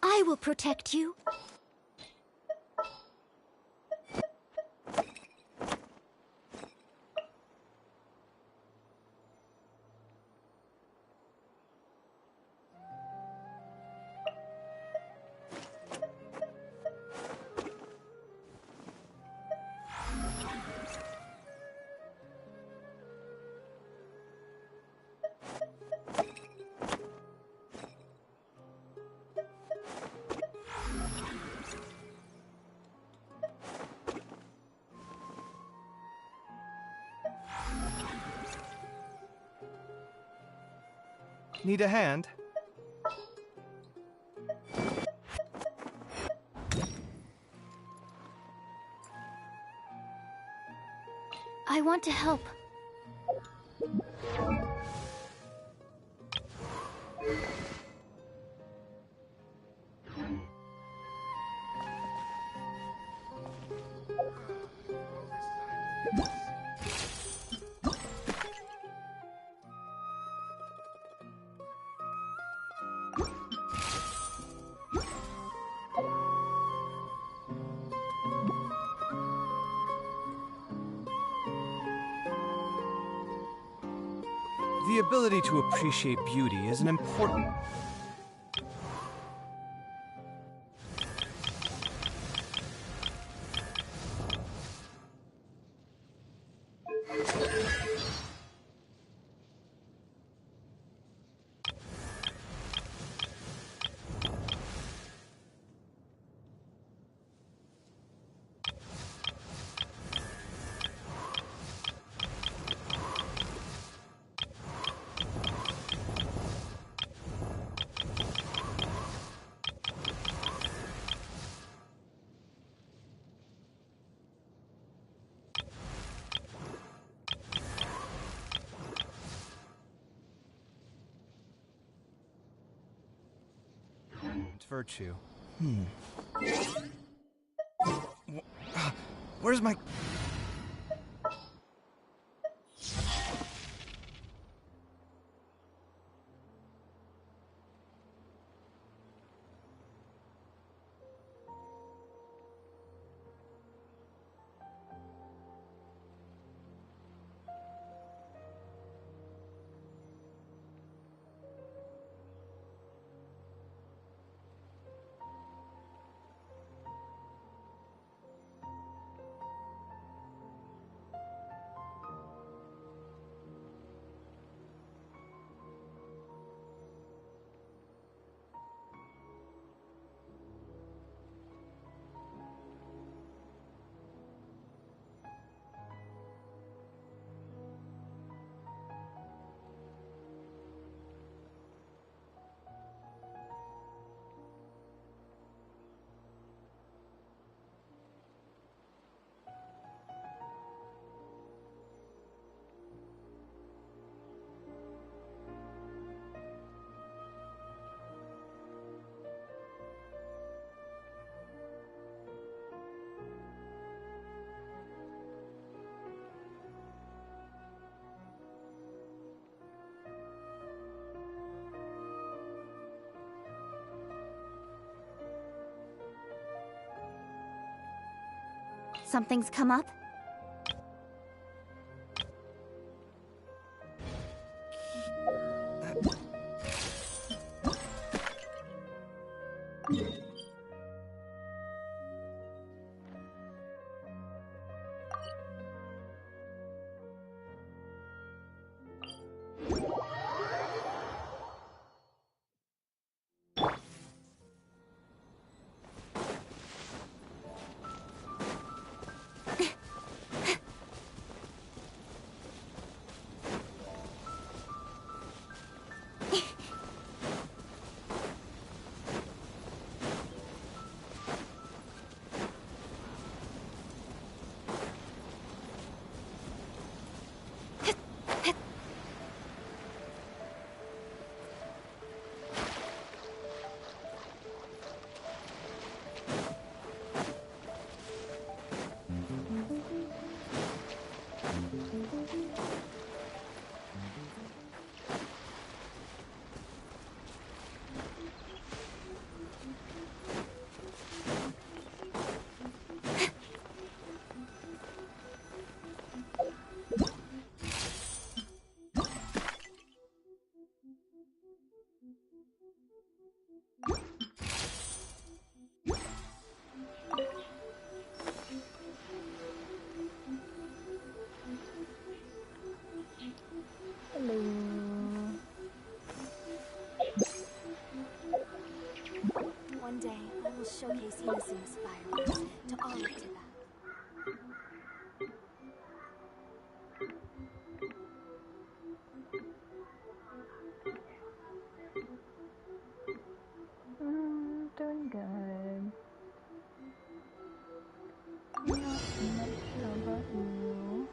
I will protect you. Need a hand? I want to help. The ability to appreciate beauty is an important... virtue. Where's my... something's come up? One day, I will showcase Innosuma's fireworks to all of Tibet. Doing good. Not much about you.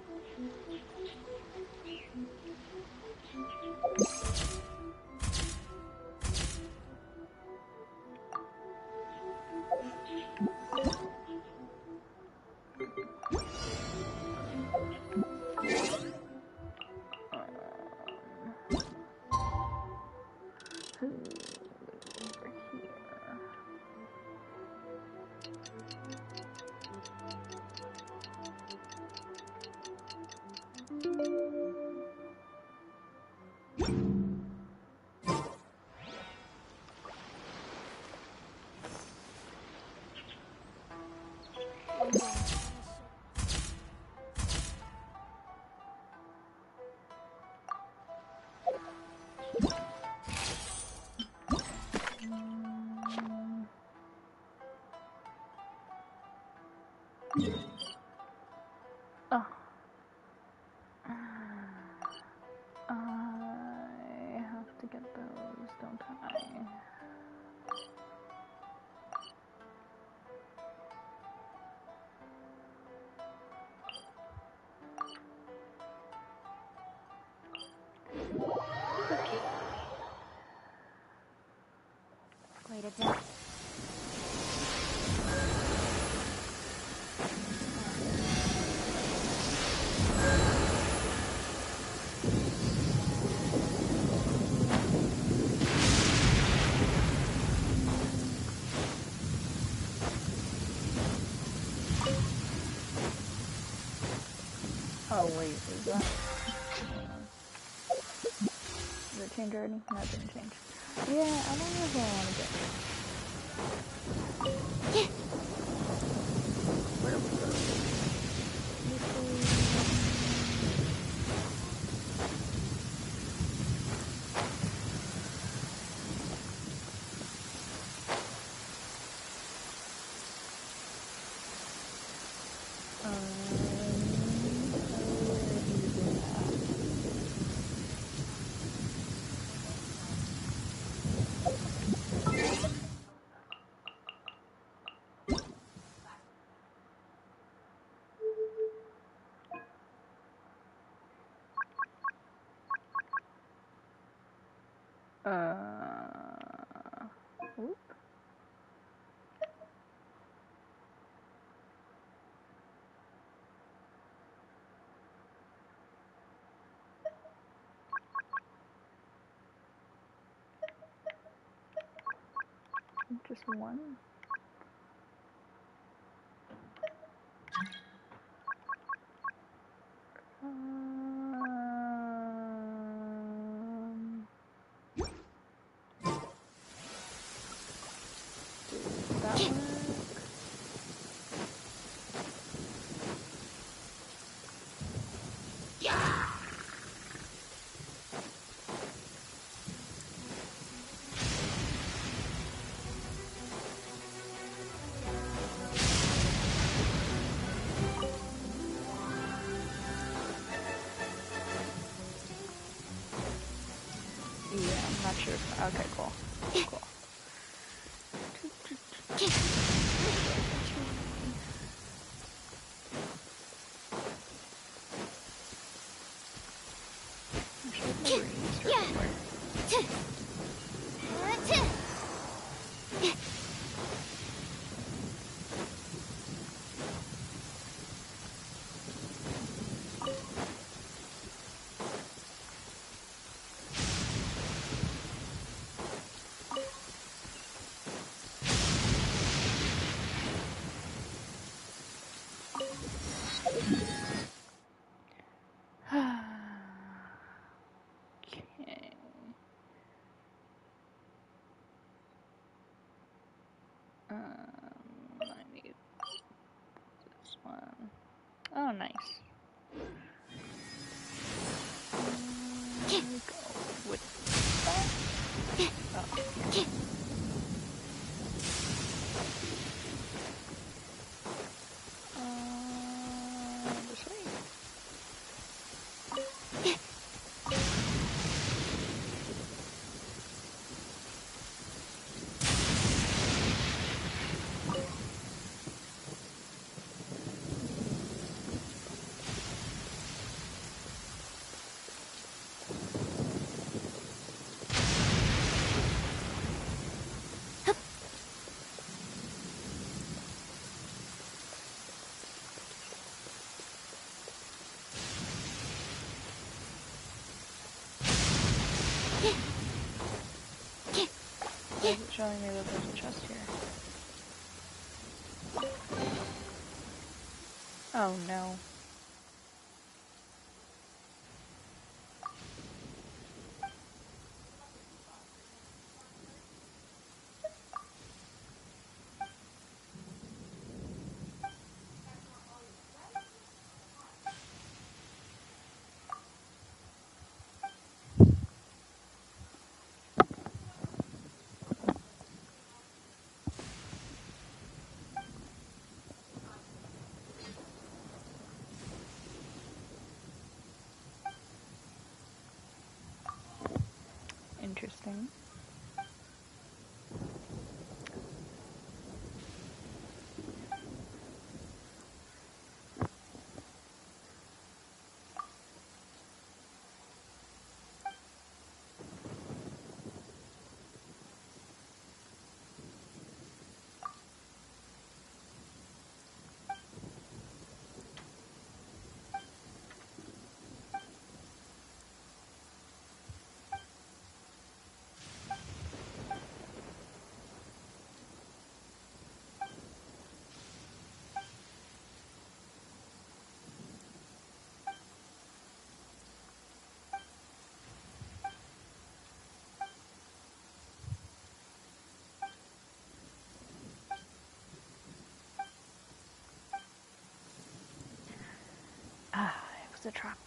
One day, I will show... Oh. I have to get those, don't I? Quite a depth. Oh wait, is that... Did it change already? No, it didn't change. Yeah, I don't know if I want to get... Where was it? Oop. Just one. I'm not sure. Okay, cool. Cool. Okay. I need this one. Oh, nice. Go with that. Oh. This way. Why is it showing me that there's a chest here? Oh no. Interesting. Ah, it was a trap.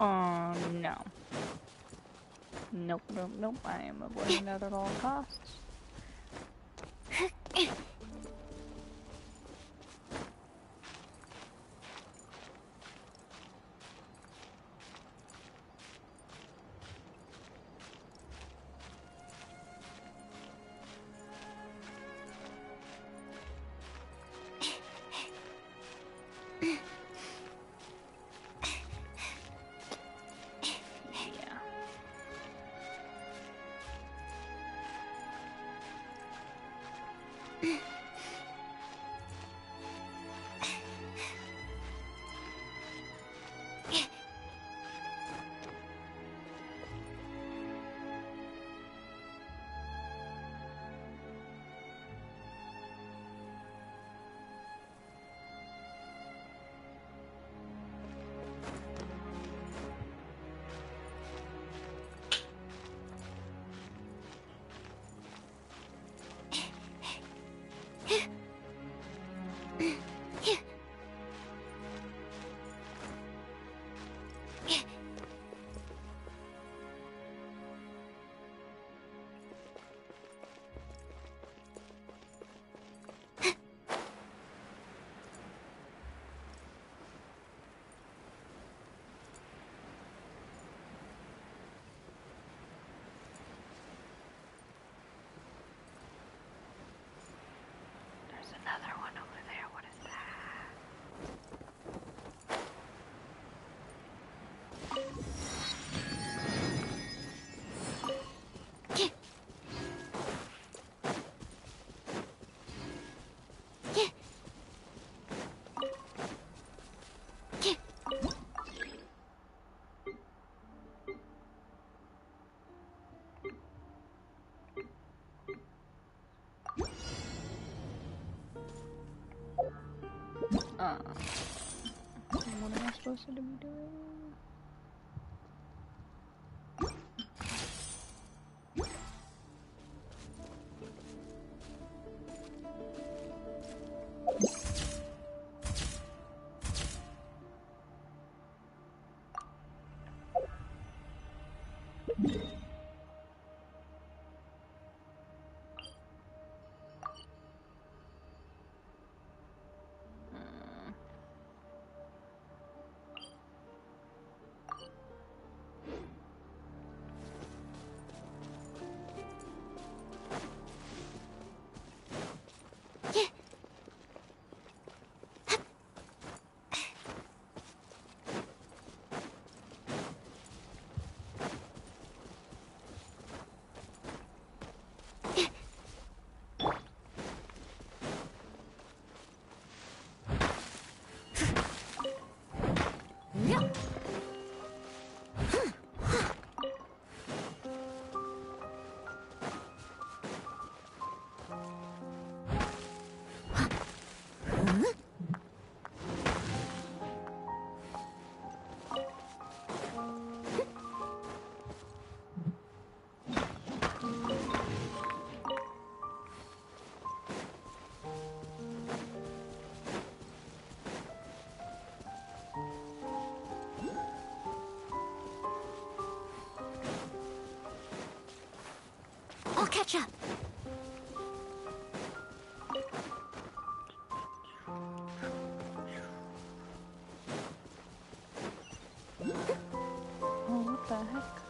No. Nope, nope, nope. I am avoiding that at all costs. Another one over there. What is what am I supposed to be doing? I'll catch up. Oh, what the heck?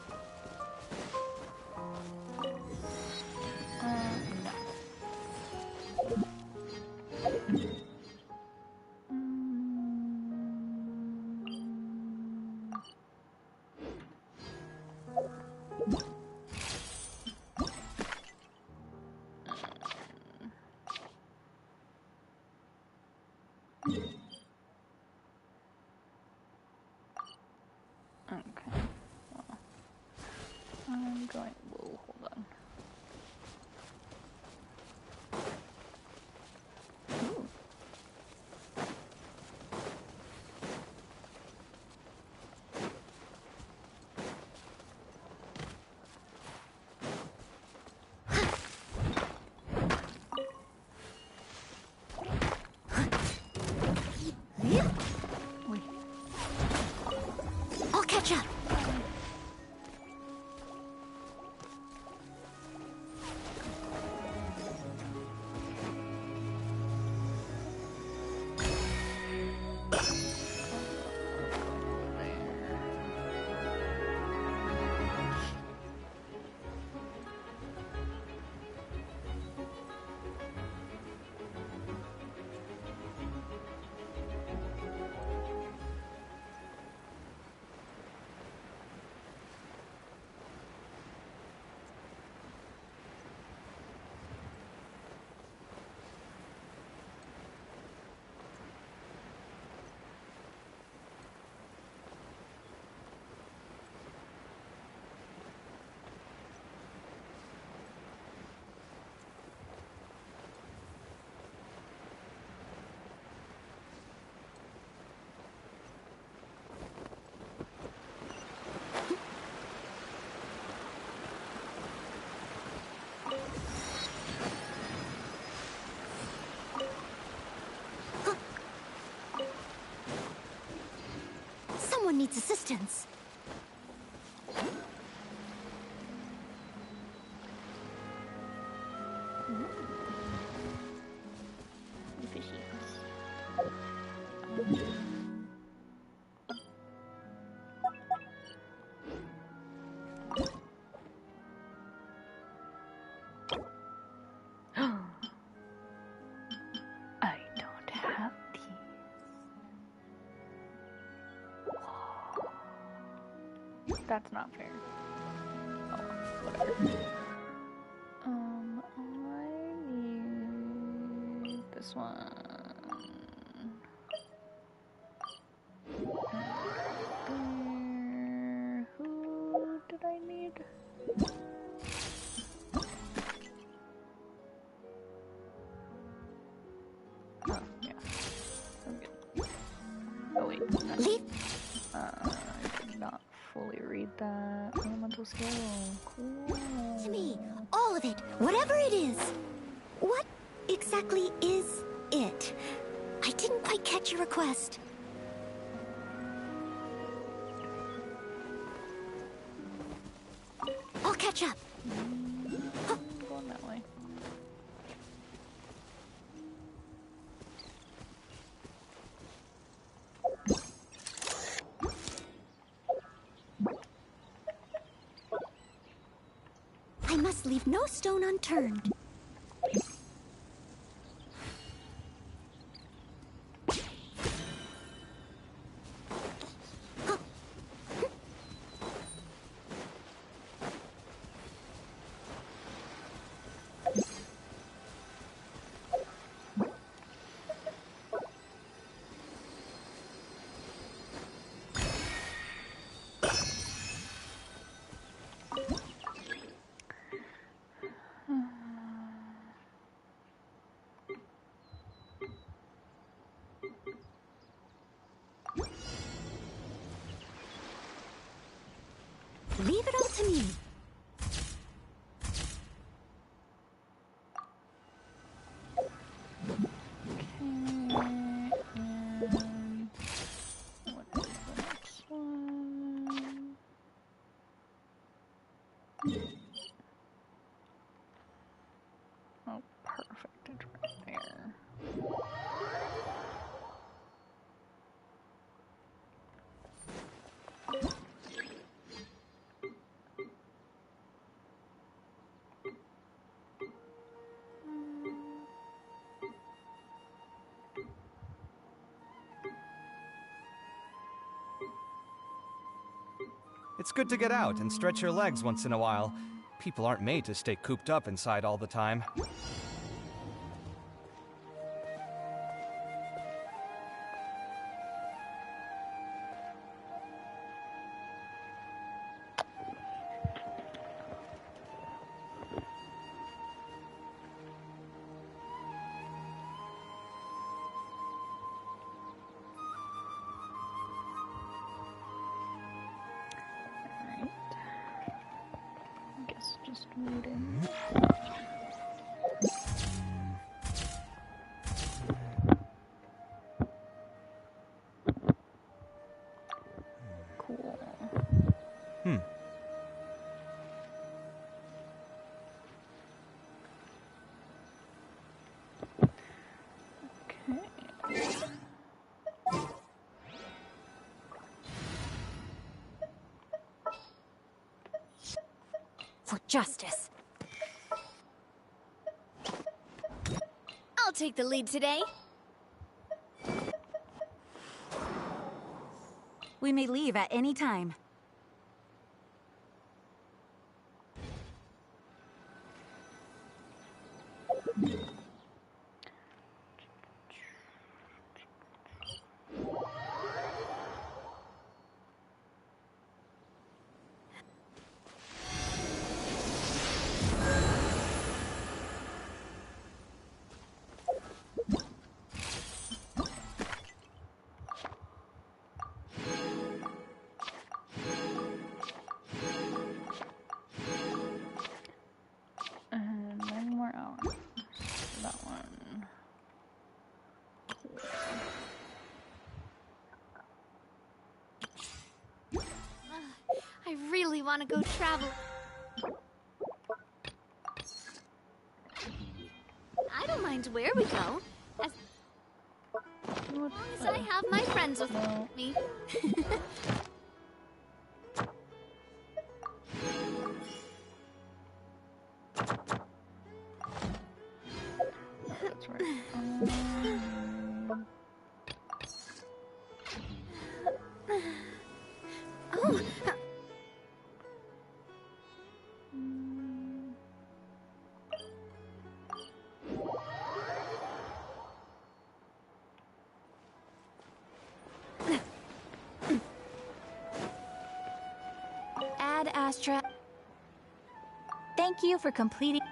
No. needs assistance. I don't have these. That's not fair. Oh, whatever. I need this one. There. Who did I need? Oh, yeah. I'm good. Oh, wait. Leave. I did not fully read that. Elemental skill. Cool. To me, all of it, whatever it is. What exactly is it? I didn't quite catch your request. I'll catch up. Going that way. I must leave no stone unturned. Leave it all to me. What is the next one? Oh, perfect. It's right there. It's good to get out and stretch your legs once in a while. People aren't made to stay cooped up inside all the time. Alright. I guess just waiting. Cool. Okay. For justice. I'll take the lead today. We may leave at any time. we want to go travel. I don't mind where we go, as long as I have my friends with me. That's right. Oh. Ad Astra. Thank you for completing.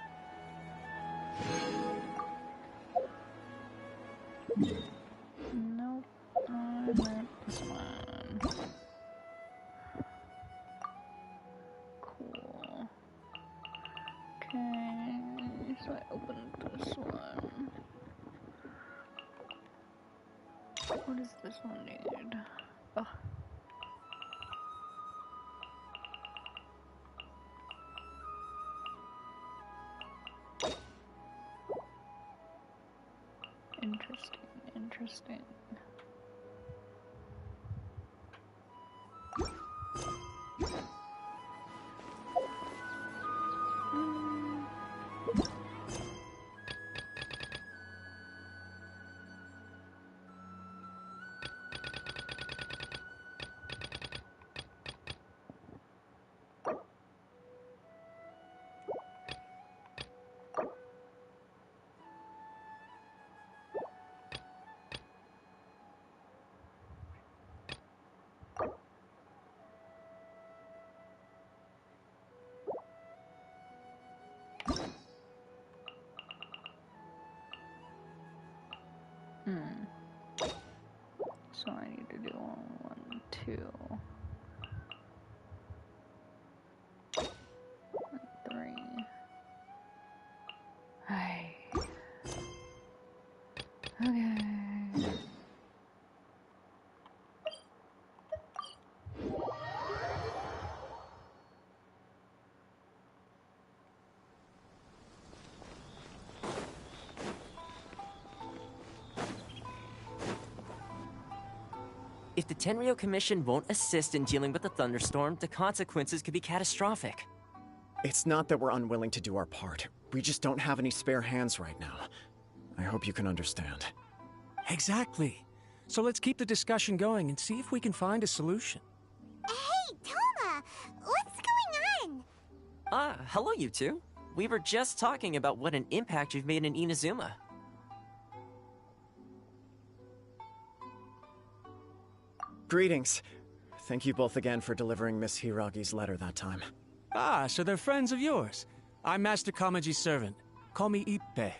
Nope. I meant this one. Cool. Okay, so I opened this one. What does this one need? Oh. Interesting, interesting. So I need to do 1, 2, 3. Hey. Okay. If the Tenryo Commission won't assist in dealing with the thunderstorm, the consequences could be catastrophic. It's not that we're unwilling to do our part. We just don't have any spare hands right now. I hope you can understand. Exactly. So let's keep the discussion going and see if we can find a solution. Hey, Toma! What's going on? Hello you two. We were just talking about what an impact you've made in Inazuma. Greetings. Thank you both again for delivering Miss Hiragi's letter that time. Ah, so they're friends of yours. I'm Master Kamaji's servant. Call me Ippe.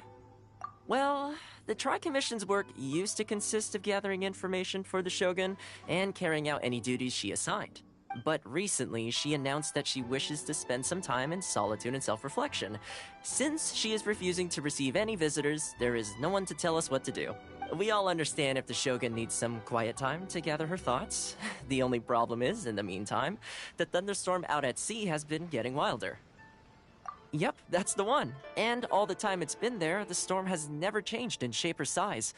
Well, the Tri-Commission's work used to consist of gathering information for the Shogun and carrying out any duties she assigned. But recently, she announced that she wishes to spend some time in solitude and self-reflection. Since she is refusing to receive any visitors, there is no one to tell us what to do. We all understand if the Shogun needs some quiet time to gather her thoughts. The only problem is, in the meantime, the thunderstorm out at sea has been getting wilder. Yep, that's the one. And all the time it's been there, the storm has never changed in shape or size.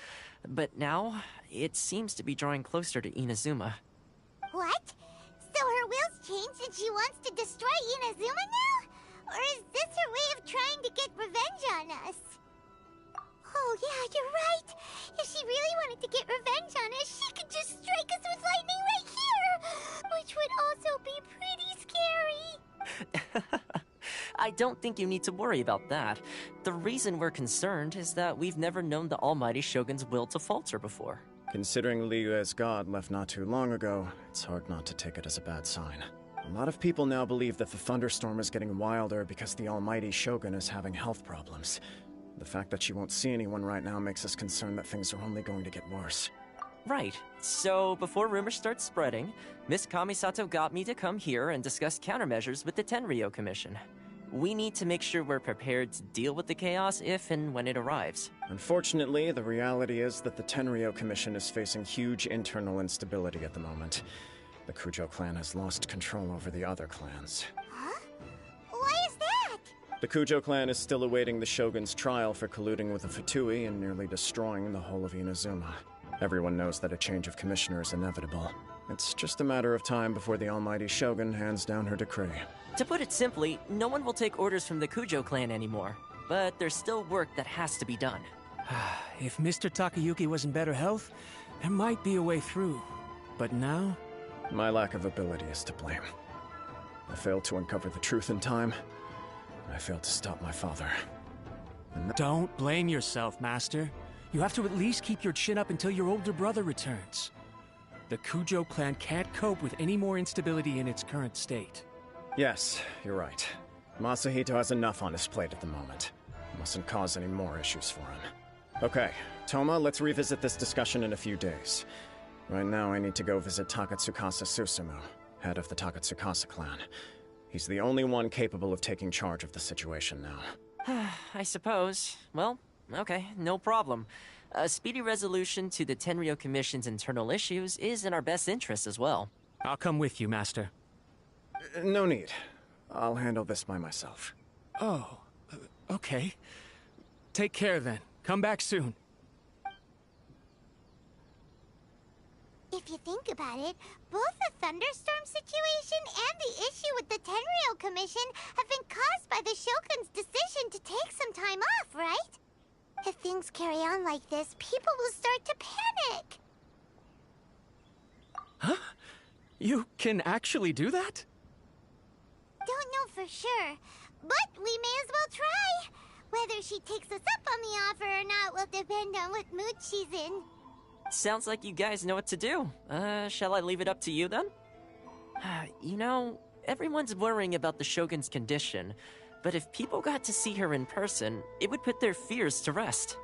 But now, it seems to be drawing closer to Inazuma. What? So her will's changed and she wants to destroy Inazuma now? Or is this her way of trying to get revenge on us? Oh yeah, you're right. If she really wanted to get revenge on us, she could just strike us with lightning right here! Which would also be pretty scary. I don't think you need to worry about that. The reason we're concerned is that we've never known the Almighty Shogun's will to falter before. Considering Liyue's god left not too long ago, it's hard not to take it as a bad sign. A lot of people now believe that the thunderstorm is getting wilder because the Almighty Shogun is having health problems. The fact that she won't see anyone right now makes us concerned that things are only going to get worse. Right. So, before rumors start spreading, Miss Kamisato got me to come here and discuss countermeasures with the Tenryo Commission. We need to make sure we're prepared to deal with the chaos if and when it arrives. Unfortunately, the reality is that the Tenryo Commission is facing huge internal instability at the moment. The Kujo clan has lost control over the other clans. Huh? Why is that? The Kujo clan is still awaiting the Shogun's trial for colluding with the Fatui and nearly destroying the whole of Inazuma. Everyone knows that a change of commissioner is inevitable. It's just a matter of time before the almighty Shogun hands down her decree. To put it simply, no one will take orders from the Kujo clan anymore. But there's still work that has to be done. If Mr. Takayuki was in better health, there might be a way through. But now? My lack of ability is to blame. I failed to uncover the truth in time. I failed to stop my father. Don't blame yourself, Master. You have to at least keep your chin up until your older brother returns. The Kujo clan can't cope with any more instability in its current state. Yes, you're right. Masahito has enough on his plate at the moment. Mustn't cause any more issues for him. Okay, Toma, let's revisit this discussion in a few days. Right now, I need to go visit Takatsukasa Susumu, head of the Takatsukasa clan. He's the only one capable of taking charge of the situation now. I suppose. Well, okay, no problem. A speedy resolution to the Tenryo Commission's internal issues is in our best interest as well. I'll come with you, Master. No need. I'll handle this by myself. Oh, okay. Take care then. Come back soon. If you think about it, both the thunderstorm situation and the issue with the Tenryo Commission have been caused by the Shogun's decision to take some time off, right? If things carry on like this, people will start to panic. Huh? You can actually do that? Don't know for sure, but we may as well try. Whether she takes us up on the offer or not will depend on what mood she's in. Sounds like you guys know what to do. Shall I leave it up to you then? You know, everyone's worrying about the Shogun's condition, but if people got to see her in person, it would put their fears to rest.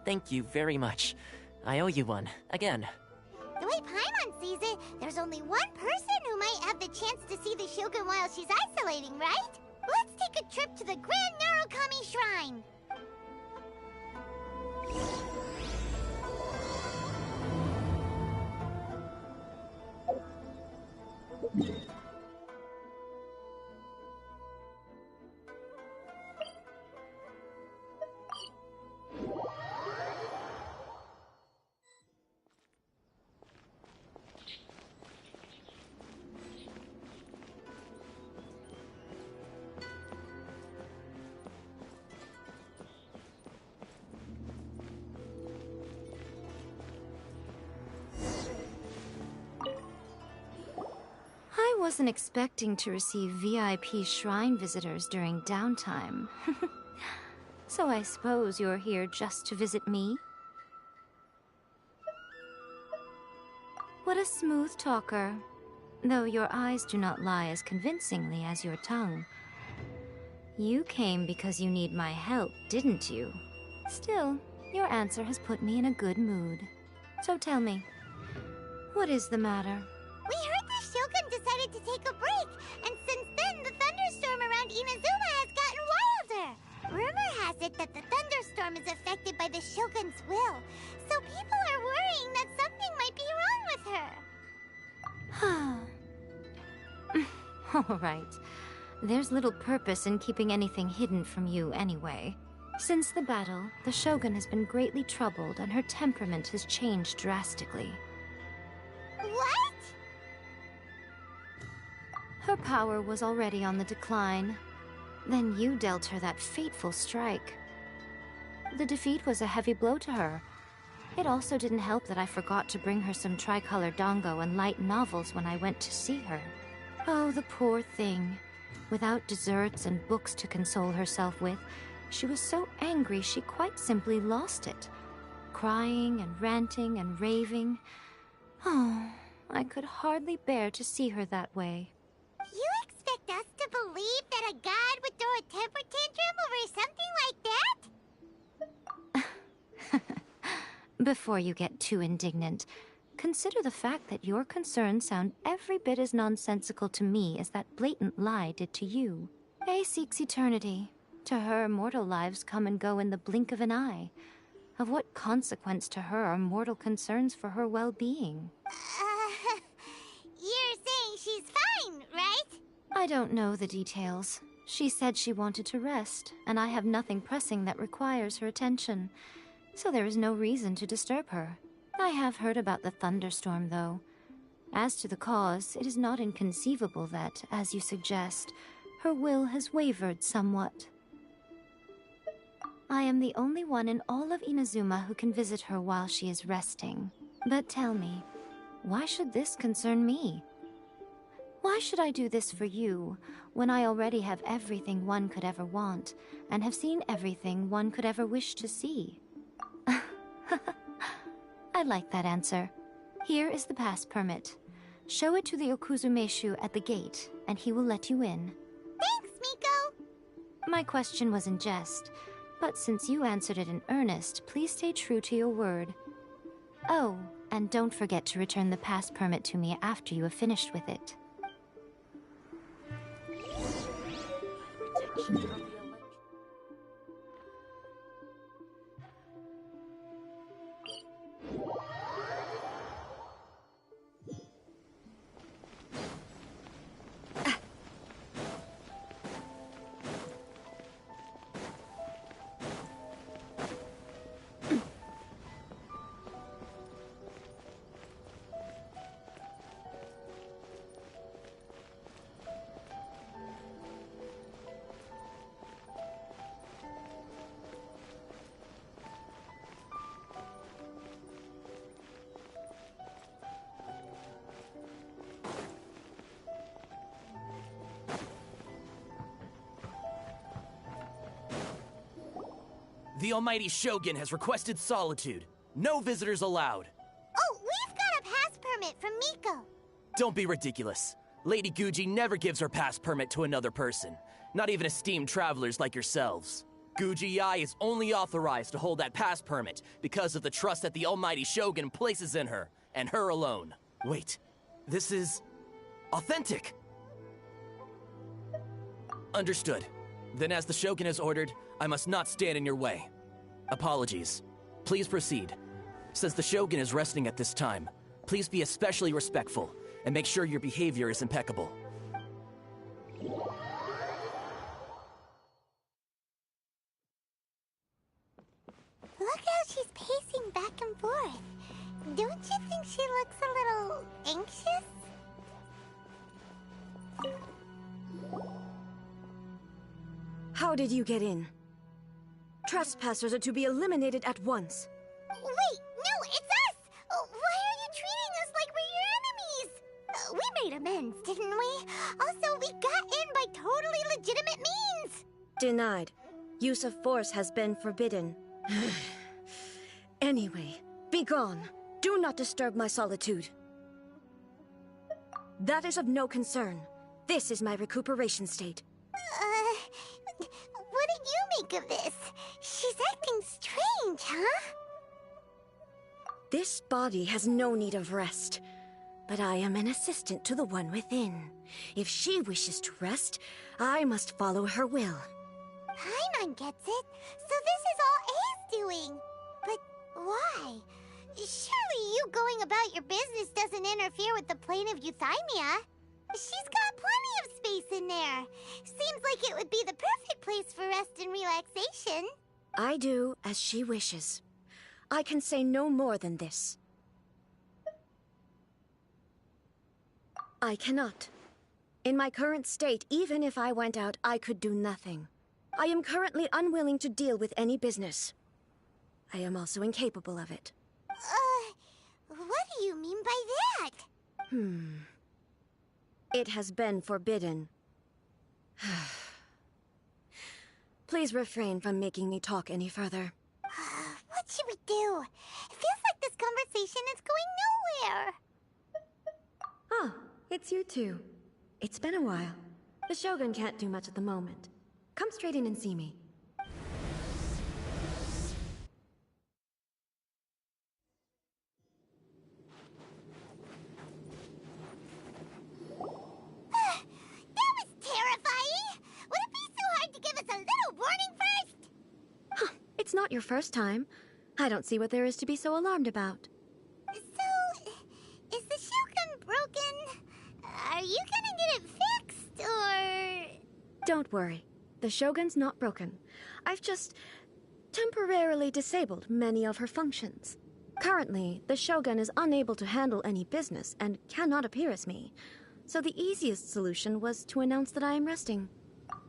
Thank you very much. I owe you one, again. The way Paimon sees it, there's only one person who might have the chance to see the Shogun while she's isolating, right? Let's take a trip to the Grand Narukami Shrine. I wasn't expecting to receive VIP shrine visitors during downtime. So I suppose you're here just to visit me? What a smooth talker. Though your eyes do not lie as convincingly as your tongue. You came because you need my help, didn't you? Still, your answer has put me in a good mood. So tell me, what is the matter? We heard the Shogun decided to take a break, and since then the thunderstorm around Inazuma has gotten wilder. Rumor has it that the thunderstorm is affected by the Shogun's will, so people are worrying that something might be wrong with her. All right. There's little purpose in keeping anything hidden from you anyway. Since the battle, the Shogun has been greatly troubled and her temperament has changed drastically. What? Her power was already on the decline. Then you dealt her that fateful strike. The defeat was a heavy blow to her. It also didn't help that I forgot to bring her some tricolor dango and light novels when I went to see her. Oh, the poor thing. Without desserts and books to console herself with, she was so angry she quite simply lost it. Crying and ranting and raving. Oh, I could hardly bear to see her that way. You expect us to believe that a god would throw a temper tantrum over something like that? Before you get too indignant, consider the fact that your concerns sound every bit as nonsensical to me as that blatant lie did to you. A seeks eternity. To her, mortal lives come and go in the blink of an eye. Of what consequence to her are mortal concerns for her well-being? You're saying she's fine, right? I don't know the details. She said she wanted to rest, and I have nothing pressing that requires her attention, so there is no reason to disturb her. I have heard about the thunderstorm, though. As to the cause, it is not inconceivable that, as you suggest, her will has wavered somewhat. I am the only one in all of Inazuma who can visit her while she is resting. But tell me, why should this concern me? Why should I do this for you, when I already have everything one could ever want, and have seen everything one could ever wish to see? I like that answer. Here is the pass permit. Show it to the Okuzumeshu at the gate, and he will let you in. Thanks, Miko! My question was in jest, but since you answered it in earnest, please stay true to your word. Oh, and don't forget to return the pass permit to me after you have finished with it. The Almighty Shogun has requested solitude. No visitors allowed. Oh, we've got a pass permit from Miko. Don't be ridiculous. Lady Guji never gives her pass permit to another person, not even esteemed travelers like yourselves. Guji Ai is only authorized to hold that pass permit because of the trust that the Almighty Shogun places in her, and her alone. Wait, this is authentic. Understood. Then as the Shogun has ordered, I must not stand in your way. Apologies. Please proceed. Since the Shogun is resting at this time, please be especially respectful and make sure your behavior is impeccable. Look how she's pacing back and forth. Don't you think she looks a little anxious? How did you get in? Trespassers are to be eliminated at once. Wait, no, it's us! Why are you treating us like we're your enemies? We made amends, didn't we? Also, we got in by totally legitimate means! Denied. Use of force has been forbidden. Anyway, be gone. Do not disturb my solitude. That is of no concern. This is my recuperation state. What do you make of this? She's acting strange, huh? This body has no need of rest, but I am an assistant to the one within. If she wishes to rest, I must follow her will. Paimon gets it, so this is all A's doing. But why? Surely you going about your business doesn't interfere with the plane of euthymia. She's got plenty of space in there. Seems like it would be the perfect place for rest and relaxation. I do as she wishes. I can say no more than this. I cannot. In my current state, even if I went out, I could do nothing. I am currently unwilling to deal with any business. I am also incapable of it. What do you mean by that? It has been forbidden. Please refrain from making me talk any further. What should we do? It feels like this conversation is going nowhere. Ah, it's you two. It's been a while. The Shogun can't do much at the moment. Come straight in and see me. That was terrifying! Would it be so hard to give us a little warning first? It's not your first time. I don't see what there is to be so alarmed about. So, is the Shogun broken? Are you gonna get it fixed, or...? Don't worry. The Shogun's not broken. I've just temporarily disabled many of her functions. Currently, the Shogun is unable to handle any business and cannot appear as me. So the easiest solution was to announce that I am resting.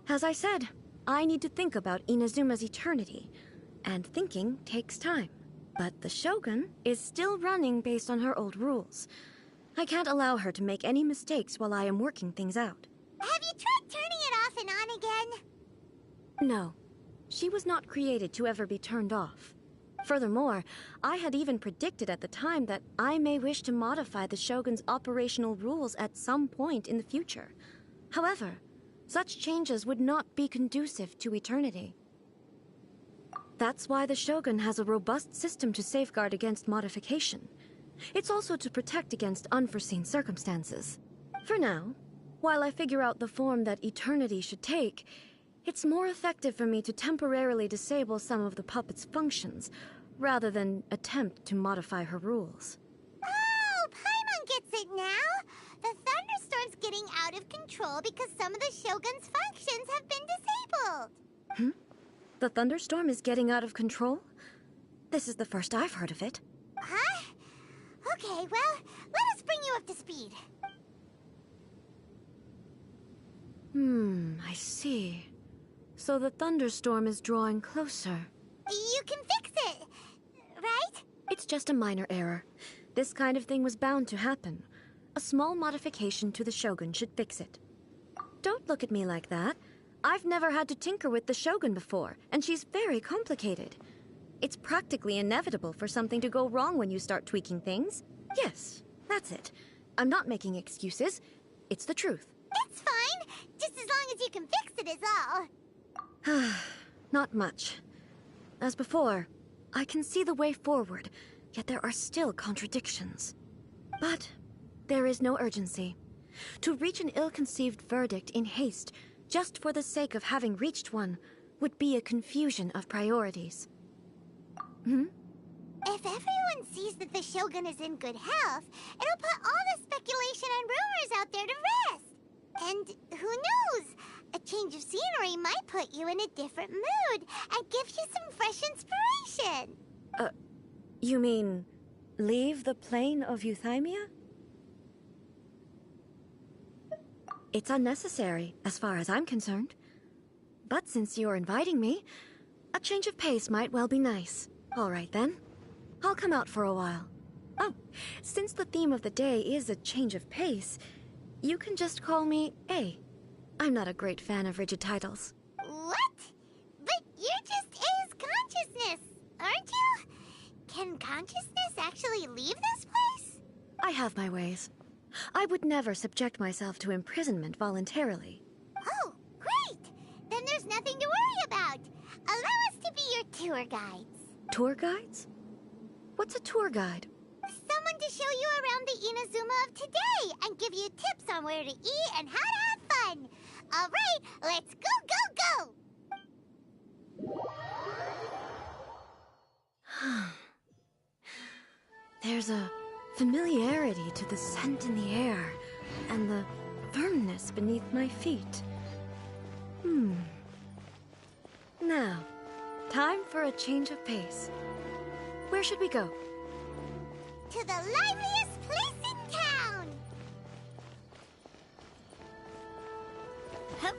As I said, I need to think about Inazuma's eternity, and thinking takes time. But the Shogun is still running based on her old rules. I can't allow her to make any mistakes while I am working things out. Have you tried turning it off and on again? No. She was not created to ever be turned off. Furthermore, I had even predicted at the time that I may wish to modify the Shogun's operational rules at some point in the future. However, such changes would not be conducive to eternity. That's why the Shogun has a robust system to safeguard against modification. It's also to protect against unforeseen circumstances. For now, while I figure out the form that eternity should take, it's more effective for me to temporarily disable some of the puppet's functions, rather than attempt to modify her rules. Oh, Paimon gets it now! The thunderstorm's getting out of control because some of the Shogun's functions have been disabled. The thunderstorm is getting out of control? This is the first I've heard of it. Huh? Okay, well, let us bring you up to speed. I see. So the thunderstorm is drawing closer. You can fix it, right? It's just a minor error. This kind of thing was bound to happen. A small modification to the Shogun should fix it. Don't look at me like that. I've never had to tinker with the Shogun before, and she's very complicated. It's practically inevitable for something to go wrong when you start tweaking things. Yes, that's it. I'm not making excuses. It's the truth. It's fine, just as long as you can fix it is all. Not much. As before, I can see the way forward, yet there are still contradictions. But there is no urgency. To reach an ill-conceived verdict in haste, just for the sake of having reached one, would be a confusion of priorities. If everyone sees that the Shogun is in good health, it'll put all the speculation and rumors out there to rest. And who knows? A change of scenery might put you in a different mood and give you some fresh inspiration. You mean leave the plane of euthymia? It's unnecessary, as far as I'm concerned. But since you're inviting me, a change of pace might well be nice. All right, then. I'll come out for a while. Oh, since the theme of the day is a change of pace, you can just call me A. I'm not a great fan of rigid titles. What? But you're just A's consciousness, aren't you? Can consciousness actually leave this place? I have my ways. I would never subject myself to imprisonment voluntarily. Oh, great! Then there's nothing to worry about. Allow us to be your tour guides. Tour guides? What's a tour guide? Someone to show you around the Inazuma of today and give you tips on where to eat and how to have fun. All right, let's go, go, go! There's a familiarity to the scent in the air and the firmness beneath my feet. Now, time for a change of pace. Where should we go? To the liveliest place in town! Hup.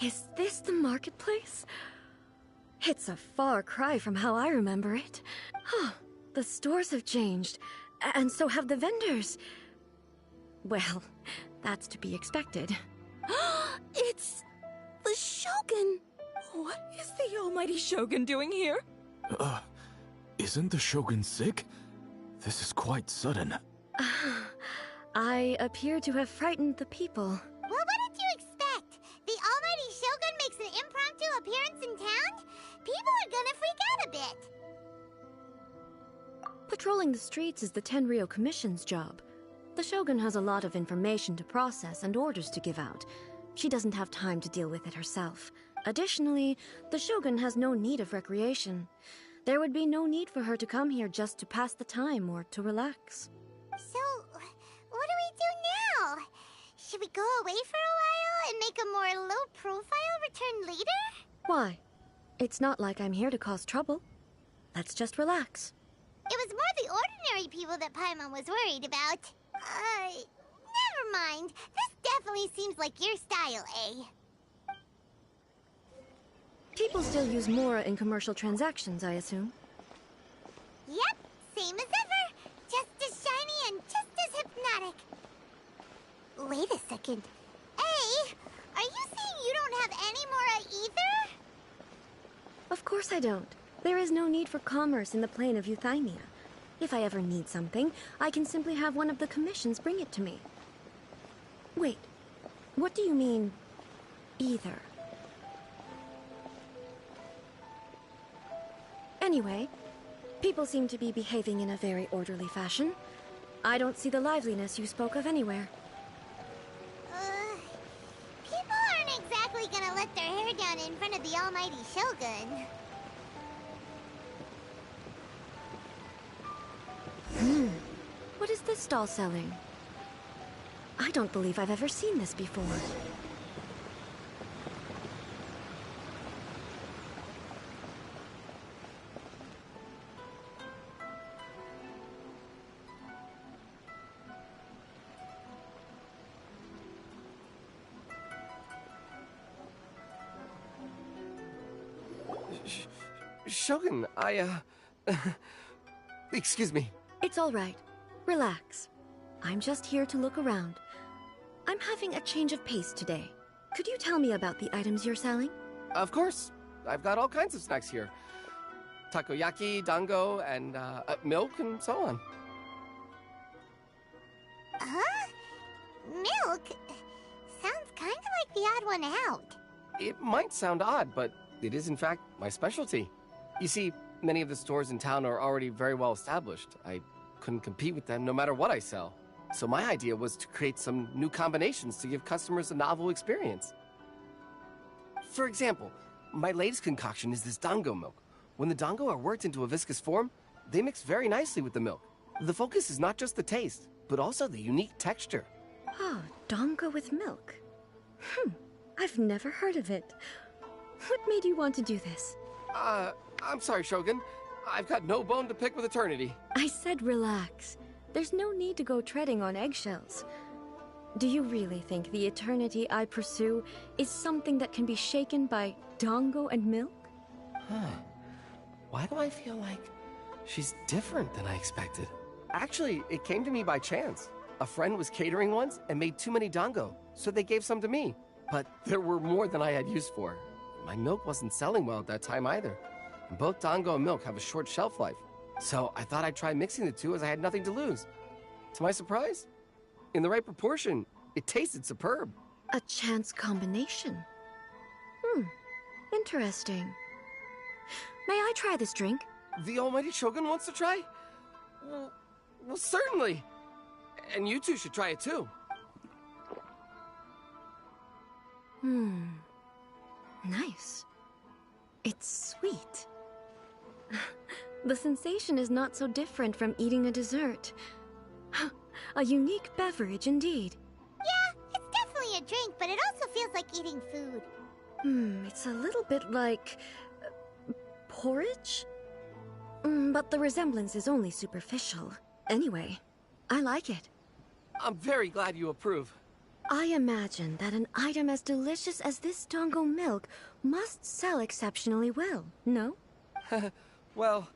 Is this the marketplace? It's a far cry from how I remember it. The stores have changed, and so have the vendors. Well, that's to be expected. It's the Shogun! What is the almighty Shogun doing here? Isn't the Shogun sick? This is quite sudden. I appear to have frightened the people. Well, what did you expect? The almighty Shogun makes an impromptu appearance in town? People are gonna freak out a bit. Patrolling the streets is the Tenryou Commission's job. The Shogun has a lot of information to process and orders to give out. She doesn't have time to deal with it herself. Additionally, the Shogun has no need of recreation. There would be no need for her to come here just to pass the time or to relax. So, what do we do now? Should we go away for a while and make a more low-profile return later? Why? It's not like I'm here to cause trouble. Let's just relax. It was more the ordinary people that Paimon was worried about. Never mind. This definitely seems like your style, eh? People still use Mora in commercial transactions, I assume. Yep, same as ever. Just as shiny and just as hypnotic. Wait a second. Hey, are you saying you don't have any Mora either? Of course I don't. There is no need for commerce in the plane of Euthymia. If I ever need something, I can simply have one of the commissions bring it to me. Wait, what do you mean, either? Anyway, people seem to be behaving in a very orderly fashion. I don't see the liveliness you spoke of anywhere. People aren't exactly gonna let their hair down in front of the almighty Shogun. What is this stall selling? I don't believe I've ever seen this before. Shogun, excuse me. It's all right. Relax. I'm just here to look around. I'm having a change of pace today. Could you tell me about the items you're selling? Of course. I've got all kinds of snacks here. Takoyaki, dango, and milk, and so on. Huh? Milk? Sounds kind of like the odd one out. It might sound odd, but it is in fact my specialty. You see, many of the stores in town are already very well established. I couldn't compete with them no matter what I sell. So my idea was to create some new combinations to give customers a novel experience. For example, my latest concoction is this dango milk. When the dango are worked into a viscous form, they mix very nicely with the milk. The focus is not just the taste, but also the unique texture. Oh, dango with milk. I've never heard of it. What made you want to do this? I'm sorry, Shogun. I've got no bone to pick with eternity. I said relax. There's no need to go treading on eggshells. Do you really think the eternity I pursue is something that can be shaken by dango and milk? Why do I feel like she's different than I expected? Actually, it came to me by chance. A friend was catering once and made too many dango, so they gave some to me. But there were more than I had use for. My milk wasn't selling well at that time either. And both dango and milk have a short shelf life. So I thought I'd try mixing the two as I had nothing to lose. To my surprise, in the right proportion, it tasted superb. A chance combination. Interesting. May I try this drink? The almighty Shogun wants to try? Well, certainly. And you two should try it too. Nice. It's sweet. The sensation is not so different from eating a dessert. A unique beverage indeed. Yeah, it's definitely a drink, but it also feels like eating food. It's a little bit like... porridge? But the resemblance is only superficial. Anyway, I like it. I'm very glad you approve. I imagine that an item as delicious as this dango milk must sell exceptionally well, no? Well,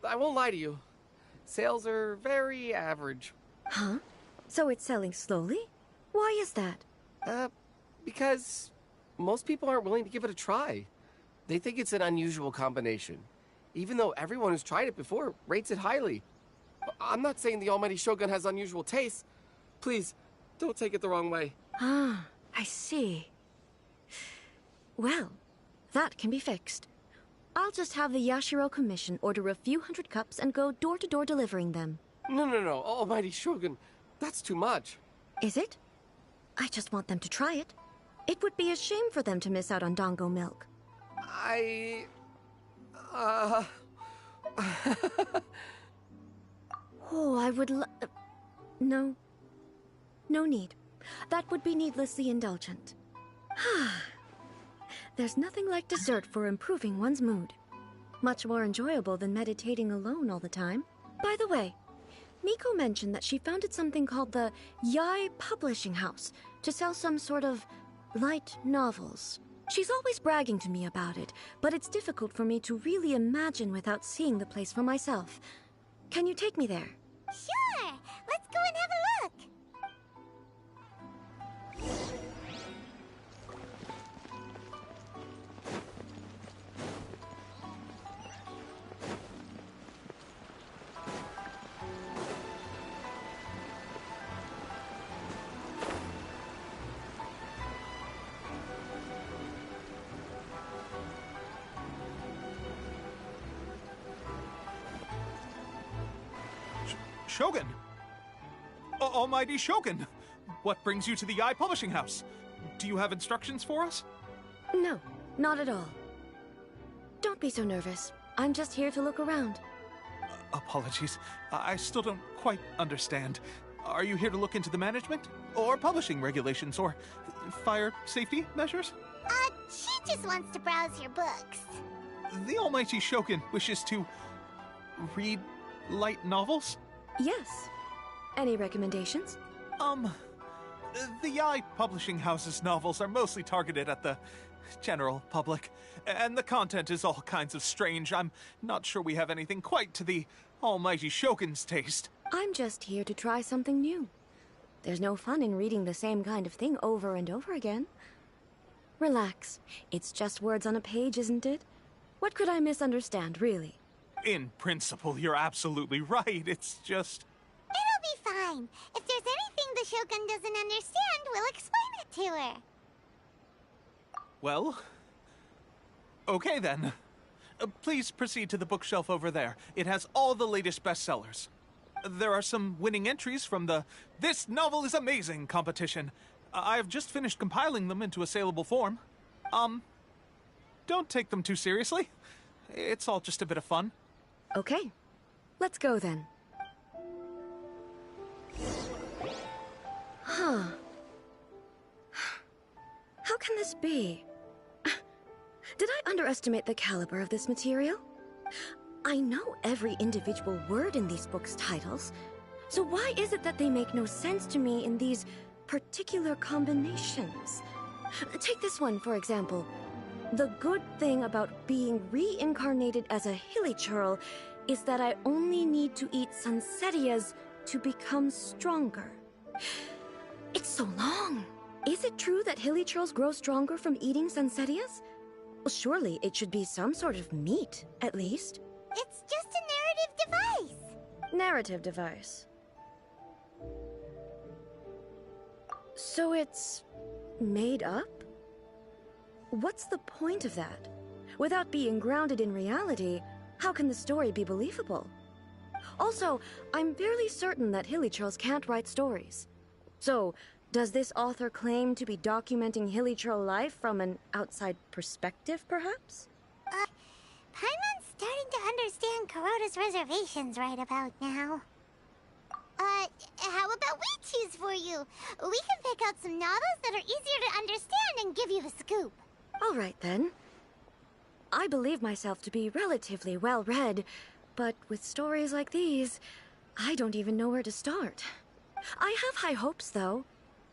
I won't lie to you. Sales are very average. Huh? So it's selling slowly? Why is that? Because most people aren't willing to give it a try. They think it's an unusual combination. even though everyone who's tried it before rates it highly. I'm not saying the almighty Shogun has unusual tastes. Please, don't take it the wrong way. Ah, I see. Well, that can be fixed. I'll just have the Yashiro Commission order a few hundred cups and go door-to-door delivering them. No, almighty Shogun. That's too much. Is it? I just want them to try it. It would be a shame for them to miss out on Dango milk. Oh, I would No. No need. That would be needlessly indulgent. There's nothing like dessert for improving one's mood. Much more enjoyable than meditating alone all the time. By the way, Miko mentioned that she founded something called the Yai Publishing House to sell some sort of light novels. She's always bragging to me about it, but it's difficult for me to really imagine without seeing the place for myself. Can you take me there? Sure! Let's go and have a look! Shogun! Almighty Shogun! What brings you to the Yai Publishing House? Do you have instructions for us? No, not at all. Don't be so nervous. I'm just here to look around. Apologies. I still don't quite understand. Are you here to look into the management? Or publishing regulations? Or fire safety measures? She just wants to browse your books. The Almighty Shogun wishes to read light novels? Yes. Any recommendations? The Yai Publishing House's novels are mostly targeted at the general public, and the content is all kinds of strange. I'm not sure we have anything quite to the Almighty Shogun's taste. I'm just here to try something new. There's no fun in reading the same kind of thing over and over again. Relax. It's just words on a page, isn't it? What could I misunderstand, really? In principle, you're absolutely right. It's just... It'll be fine. If there's anything the Shogun doesn't understand, we'll explain it to her. Well... okay then. Please proceed to the bookshelf over there. It has all the latest bestsellers. There are some winning entries from the This Novel is Amazing competition. I've just finished compiling them into a saleable form. Don't take them too seriously. It's all just a bit of fun. Okay. Let's go then. Huh. How can this be? Did I underestimate the caliber of this material? I know every individual word in these books' titles, so why is it that they make no sense to me in these particular combinations? Take this one, for example. The good thing about being reincarnated as a hilichurl is that I only need to eat sunsettias to become stronger. It's so long. Is it true that hilichurls grow stronger from eating sunsettias? Well, surely it should be some sort of meat, at least. It's just a narrative device. Narrative device. So it's made up? What's the point of that? Without being grounded in reality, how can the story be believable? Also, I'm fairly certain that hilichurls can't write stories. So, does this author claim to be documenting hilichurl life from an outside perspective, perhaps? Paimon's starting to understand Kuroda's reservations right about now. How about we choose for you? We can pick out some novels that are easier to understand and give you the scoop. All right, then. I believe myself to be relatively well-read, but with stories like these, I don't even know where to start. I have high hopes, though.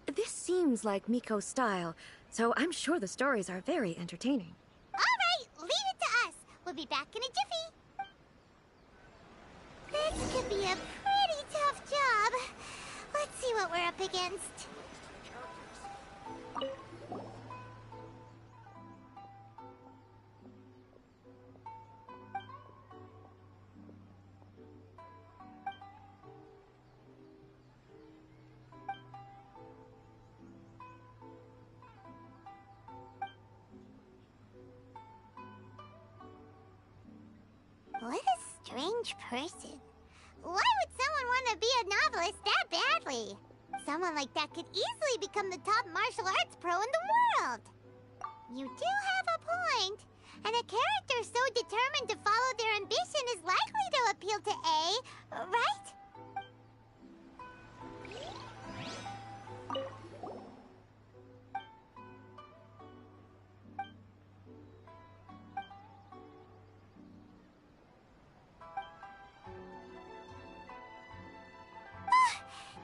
This seems like Miko's style, so I'm sure the stories are very entertaining. All right, leave it to us. We'll be back in a jiffy. This could be a pretty tough job. Let's see what we're up against. strange person. Why would someone want to be a novelist that badly? Someone like that could easily become the top martial arts pro in the world. You do have a point. And a character so determined to follow their ambition is likely to appeal to A, right?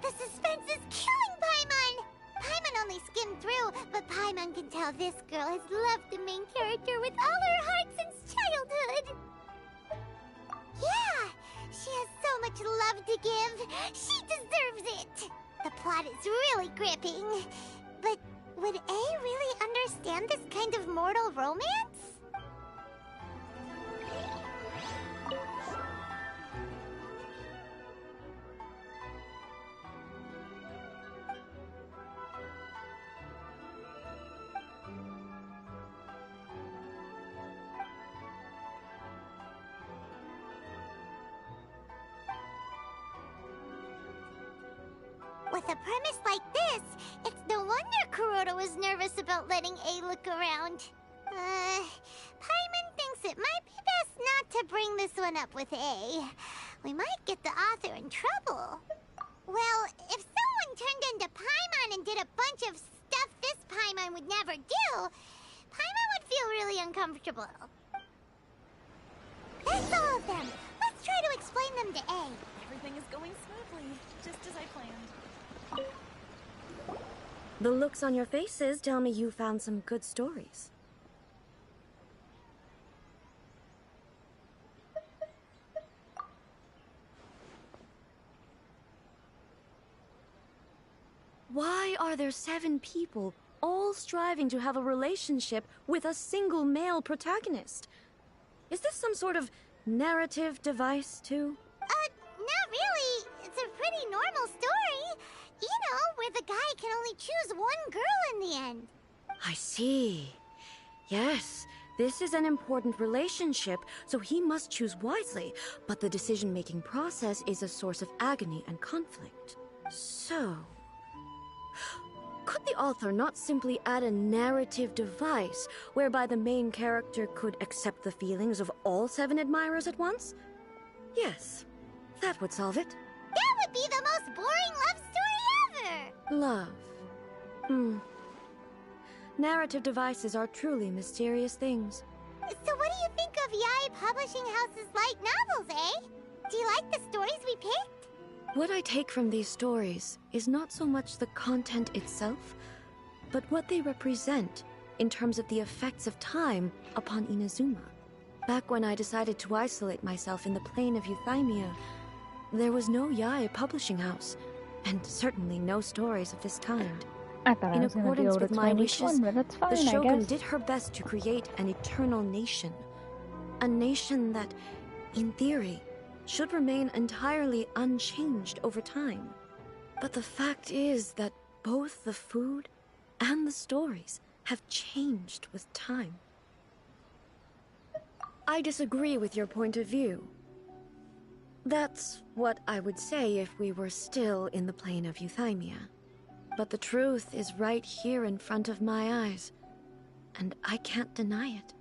The suspense is killing Paimon! Paimon only skimmed through, but Paimon can tell this girl has loved the main character with all her heart since childhood. Yeah, she has so much love to give. She deserves it. The plot is really gripping. But would A really understand this kind of mortal romance? With a premise like this, it's no wonder Kuroda was nervous about letting A look around. Paimon thinks it might be best not to bring this one up with A. We might get the author in trouble. Well, if someone turned into Paimon and did a bunch of stuff this Paimon would never do, Paimon would feel really uncomfortable. That's all of them. Let's try to explain them to A. Everything is going smoothly, just as I planned. The looks on your faces tell me you found some good stories. Why are there 7 people all striving to have a relationship with a single male protagonist? Is this some sort of narrative device, too? Not really. It's a pretty normal story. You know, where the guy can only choose one girl in the end. I see. Yes, this is an important relationship, so he must choose wisely, but the decision-making process is a source of agony and conflict. So, could the author not simply add a narrative device whereby the main character could accept the feelings of all 7 admirers at once? Yes, that would solve it. That would be the most boring love story ever! Love. Narrative devices are truly mysterious things. So what do you think of Yae Publishing House's light novels, eh? Do you like the stories we picked? What I take from these stories is not so much the content itself, but what they represent in terms of the effects of time upon Inazuma. Back when I decided to isolate myself in the plane of Euthymia, there was no Yae Publishing House, and certainly no stories of this kind. I thought I In was gonna accordance deal with with my 21, wishes, but that's fine, the I Shogun guess. did her best to create an eternal nation. A nation that, in theory, should remain entirely unchanged over time. But the fact is that both the food and the stories have changed with time. I disagree with your point of view. That's what I would say if we were still in the plane of Euthymia. But the truth is right here in front of my eyes, and I can't deny it.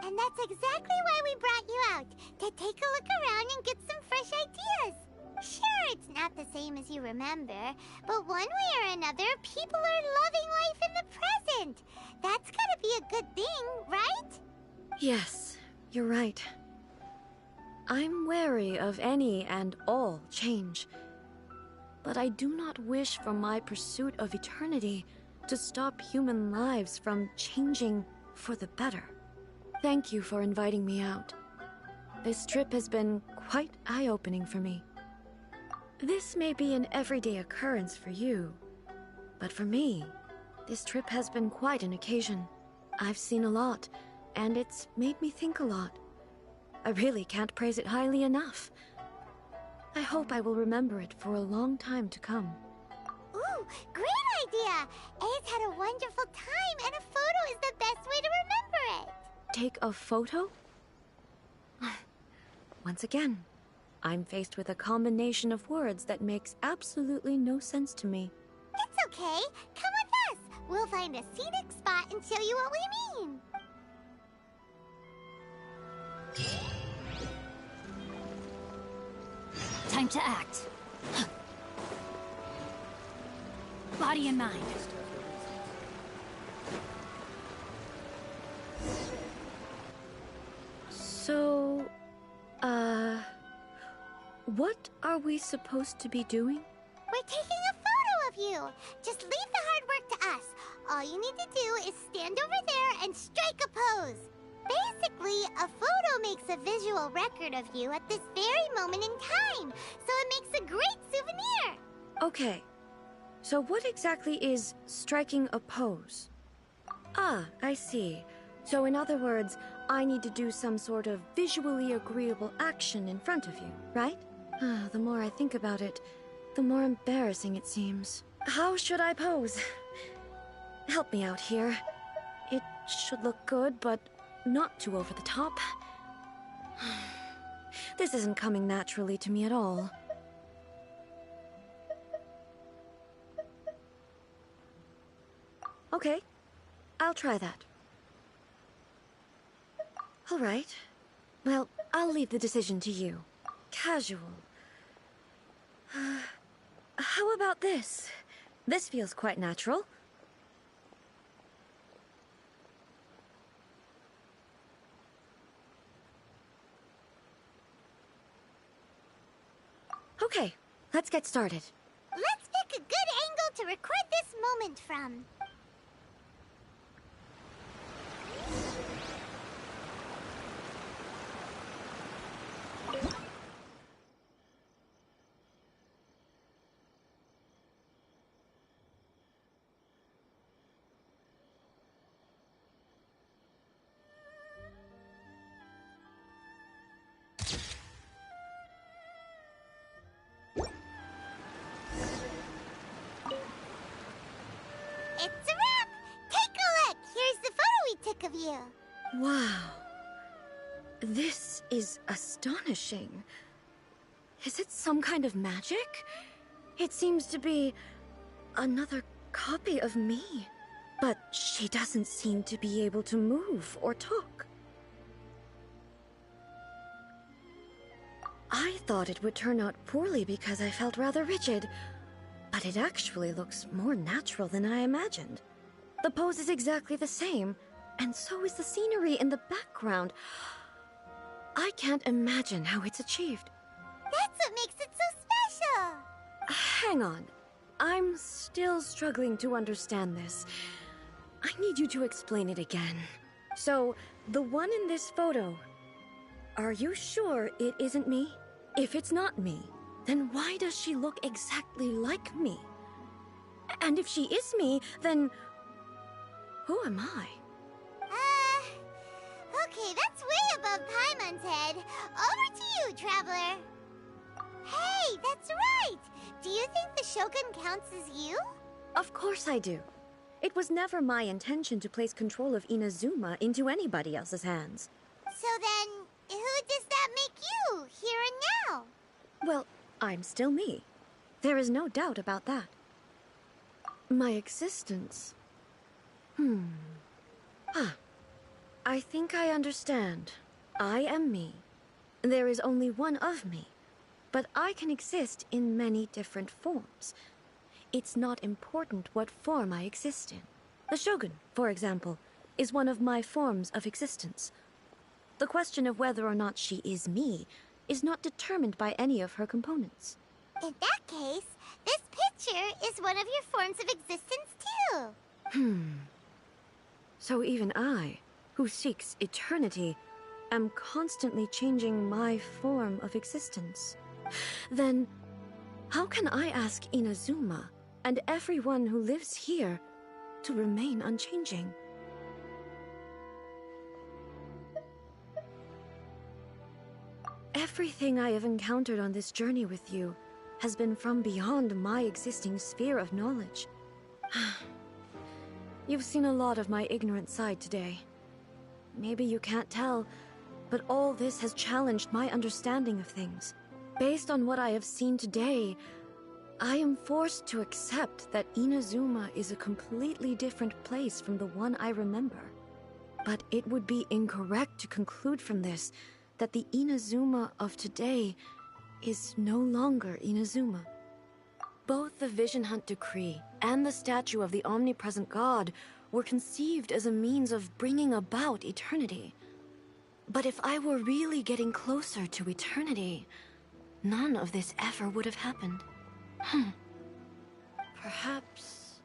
And that's exactly why we brought you out, to take a look around and get some fresh ideas. Sure, it's not the same as you remember, but one way or another, people are loving life in the present. That's gotta be a good thing, right? Yes, you're right. I'm wary of any and all change. But I do not wish for my pursuit of eternity to stop human lives from changing for the better. Thank you for inviting me out. This trip has been quite eye-opening for me. This may be an everyday occurrence for you, but for me, this trip has been quite an occasion. I've seen a lot, and it's made me think a lot. I really can't praise it highly enough. I hope I will remember it for a long time to come. Ooh, great idea! A's had a wonderful time, and a photo is the best way to remember it. Take a photo? Once again, I'm faced with a combination of words that makes absolutely no sense to me. It's okay. Come with us. We'll find a scenic spot and show you what we mean. Time to act. Body and mind. So, what are we supposed to be doing? We're taking a photo of you. Just leave the hard work to us. All you need to do is stand over there and strike a pose. Basically, a photo makes a visual record of you at this very moment in time, so it makes a great souvenir. Okay, so what exactly is striking a pose? Ah, I see. So in other words, I need to do some sort of visually agreeable action in front of you, right? The more I think about it, the more embarrassing it seems. How should I pose? Help me out here. It should look good, but not too over the top. This isn't coming naturally to me at all. Okay, I'll try that. All right. Well, I'll leave the decision to you. Casual. How about this? This feels quite natural. Okay, let's get started. Let's pick a good angle to record this moment from. It's a wrap! Take a look! Here's the photo we took of you. Wow. This is astonishing. Is it some kind of magic? It seems to be another copy of me. But she doesn't seem to be able to move or talk. I thought it would turn out poorly because I felt rather rigid. But it actually looks more natural than I imagined. The pose is exactly the same, and so is the scenery in the background. I can't imagine how it's achieved. That's what makes it so special! Hang on. I'm still struggling to understand this. I need you to explain it again. So, the one in this photo, are you sure it isn't me? If it's not me, then why does she look exactly like me? And if she is me, then who am I? Okay, that's way above Paimon's head. Over to you, Traveler. Hey, that's right! Do you think the Shogun counts as you? Of course I do. It was never my intention to place control of Inazuma into anybody else's hands. So then, who does that make you, here and now? Well, I'm still me. There is no doubt about that. My existence. I think I understand. I am me. There is only one of me. But I can exist in many different forms. It's not important what form I exist in. The Shogun, for example, is one of my forms of existence. The question of whether or not she is me is not determined by any of her components. In that case, this picture is one of your forms of existence too. So even I, who seeks eternity, am constantly changing my form of existence. Then, how can I ask Inazuma and everyone who lives here to remain unchanging? Everything I have encountered on this journey with you has been from beyond my existing sphere of knowledge. You've seen a lot of my ignorant side today. Maybe you can't tell, but all this has challenged my understanding of things. Based on what I have seen today, I am forced to accept that Inazuma is a completely different place from the one I remember. But it would be incorrect to conclude from this that the Inazuma of today is no longer Inazuma. Both the Vision Hunt Decree and the statue of the omnipresent god were conceived as a means of bringing about eternity. But if I were really getting closer to eternity, none of this ever would have happened. Perhaps...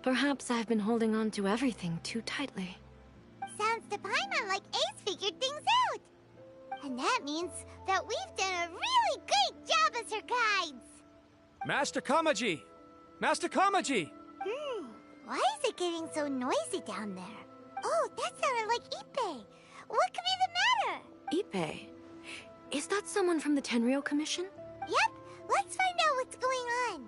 Perhaps I've been holding on to everything too tightly. Sounds to Paimon like Ace figured things out. And that means that we've done a really great job as her guides. Master Kamaji! Master Kamaji! Why is it getting so noisy down there? Oh, that sounded like Ippei. What could be the matter? Ippei? Is that someone from the Tenryou Commission? Yep, let's find out what's going on.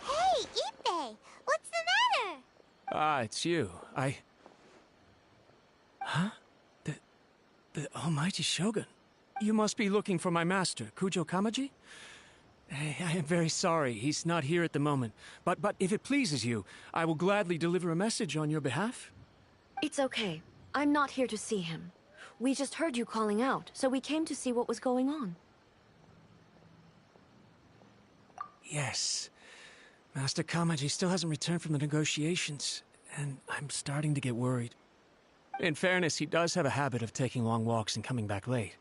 Hey, Ippei, what's the matter? Ah, it's you. Huh? The Almighty Shogun. You must be looking for my master, Kujo Kamaji? I am very sorry, he's not here at the moment. But if it pleases you, I will gladly deliver a message on your behalf. It's okay. I'm not here to see him. We just heard you calling out, so we came to see what was going on. Yes. Master Kamaji still hasn't returned from the negotiations, and I'm starting to get worried. In fairness, he does have a habit of taking long walks and coming back late.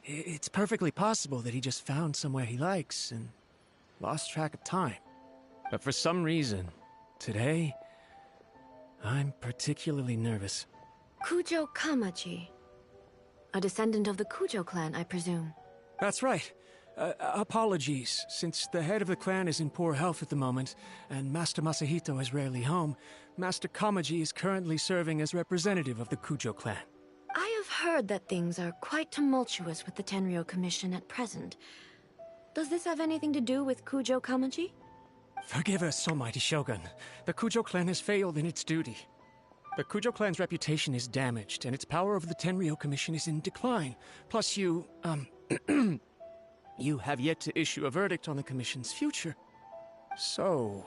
It's perfectly possible that he just found somewhere he likes and lost track of time. But for some reason, today, I'm particularly nervous. Kujo Kamaji. A descendant of the Kujo clan, I presume. That's right. Apologies, since the head of the clan is in poor health at the moment, and Master Masahito is rarely home, Master Kamaji is currently serving as representative of the Kujo clan. I have heard that things are quite tumultuous with the Tenryou Commission at present. Does this have anything to do with Kujo Kamaji? Forgive us, Almighty Shogun. The Kujo clan has failed in its duty. The Kujo clan's reputation is damaged, and its power over the Tenryou Commission is in decline. Plus you, you have yet to issue a verdict on the Commission's future. So,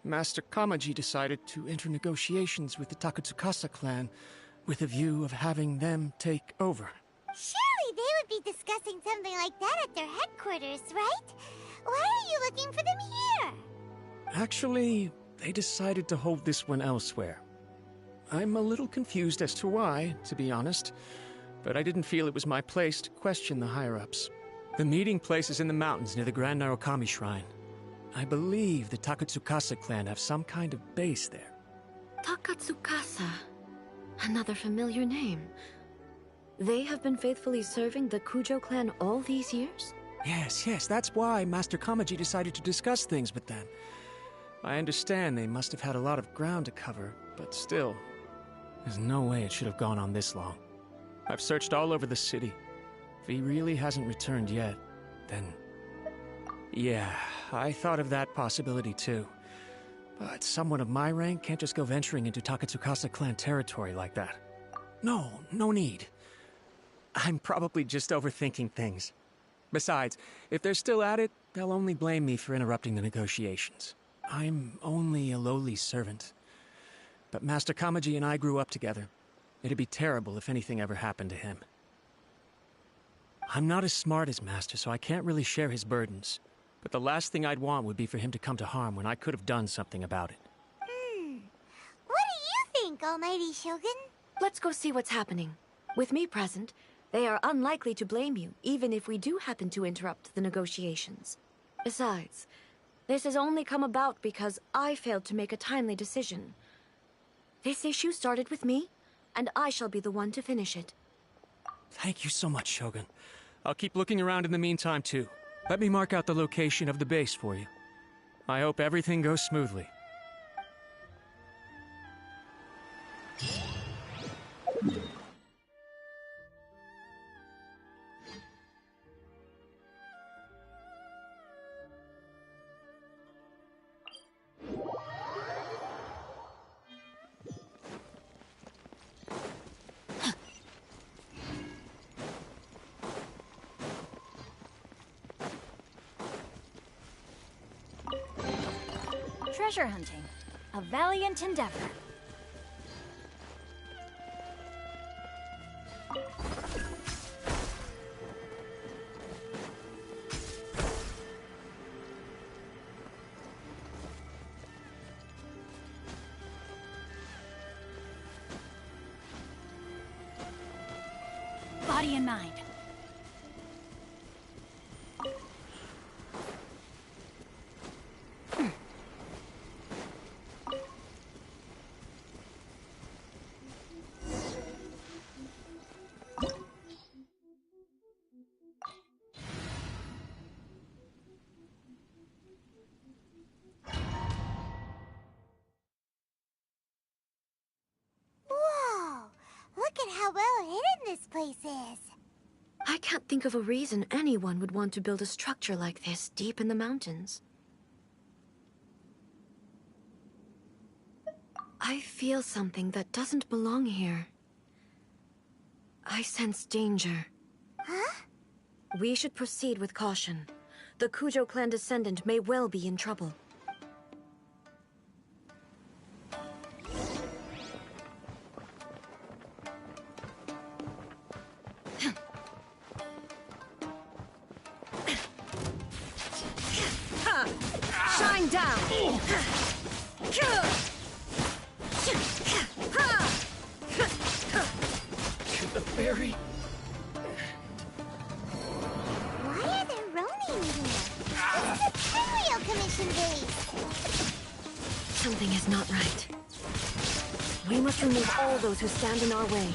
Master Kamaji decided to enter negotiations with the Takatsukasa clan with a view of having them take over. Surely they would be discussing something like that at their headquarters, right? Why are you looking for them here? Actually, they decided to hold this one elsewhere. I'm a little confused as to why, to be honest, but I didn't feel it was my place to question the higher-ups. The meeting place is in the mountains near the Grand Narukami Shrine. I believe the Takatsukasa clan have some kind of base there. Takatsukasa. Another familiar name. They have been faithfully serving the Kujo clan all these years? Yes, that's why Master Kamaji decided to discuss things with them. I understand they must have had a lot of ground to cover, but still, there's no way it should have gone on this long. I've searched all over the city. If he really hasn't returned yet, then... yeah, I thought of that possibility too. But someone of my rank can't just go venturing into Takatsukasa clan territory like that. No need. I'm probably just overthinking things. Besides, if they're still at it, they'll only blame me for interrupting the negotiations. I'm only a lowly servant. But Master Kamaji and I grew up together. It'd be terrible if anything ever happened to him. I'm not as smart as Master, so I can't really share his burdens. But the last thing I'd want would be for him to come to harm when I could have done something about it. What do you think, Almighty Shogun? Let's go see what's happening. With me present, they are unlikely to blame you, even if we do happen to interrupt the negotiations. Besides, this has only come about because I failed to make a timely decision. This issue started with me, and I shall be the one to finish it. Thank you so much, Shogun. I'll keep looking around in the meantime, too. Let me mark out the location of the base for you. I hope everything goes smoothly. treasure hunting. A valiant endeavor. Body and mind. Whoa! Look at how well hidden this place is. I can't think of a reason anyone would want to build a structure like this deep in the mountains. I feel something that doesn't belong here. I sense danger. Huh? We should proceed with caution. The Kujo clan descendant may well be in trouble. Shine down! To the ferry. Why are there Ronin here? This is a Burial Commission base. Something is not right. We must remove all those who stand in our way.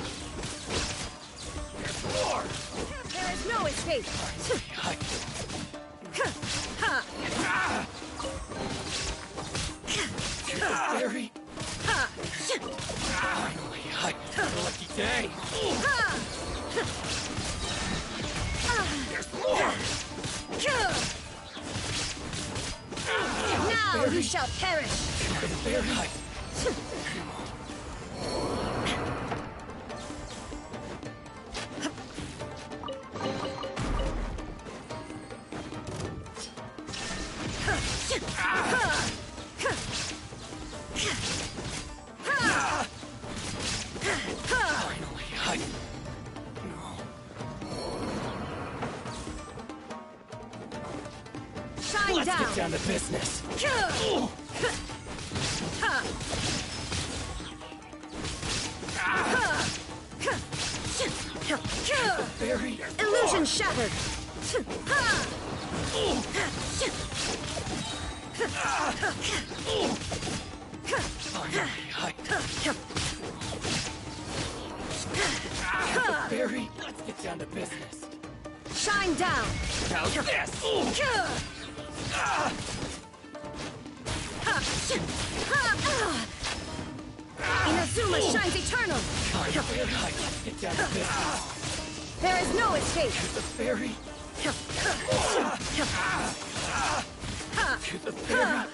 There's more. There is no escape! To the ferry. Finally, a lucky day. There's more. Now you shall perish! To the ferry. Shine Let's down! get down to business. Very Illusion shattered! Barry, let's get down to business. Shine down! Now this! Inazuma shines eternal! Let's get down to business. There is no escape! To the ferry. To the ferry.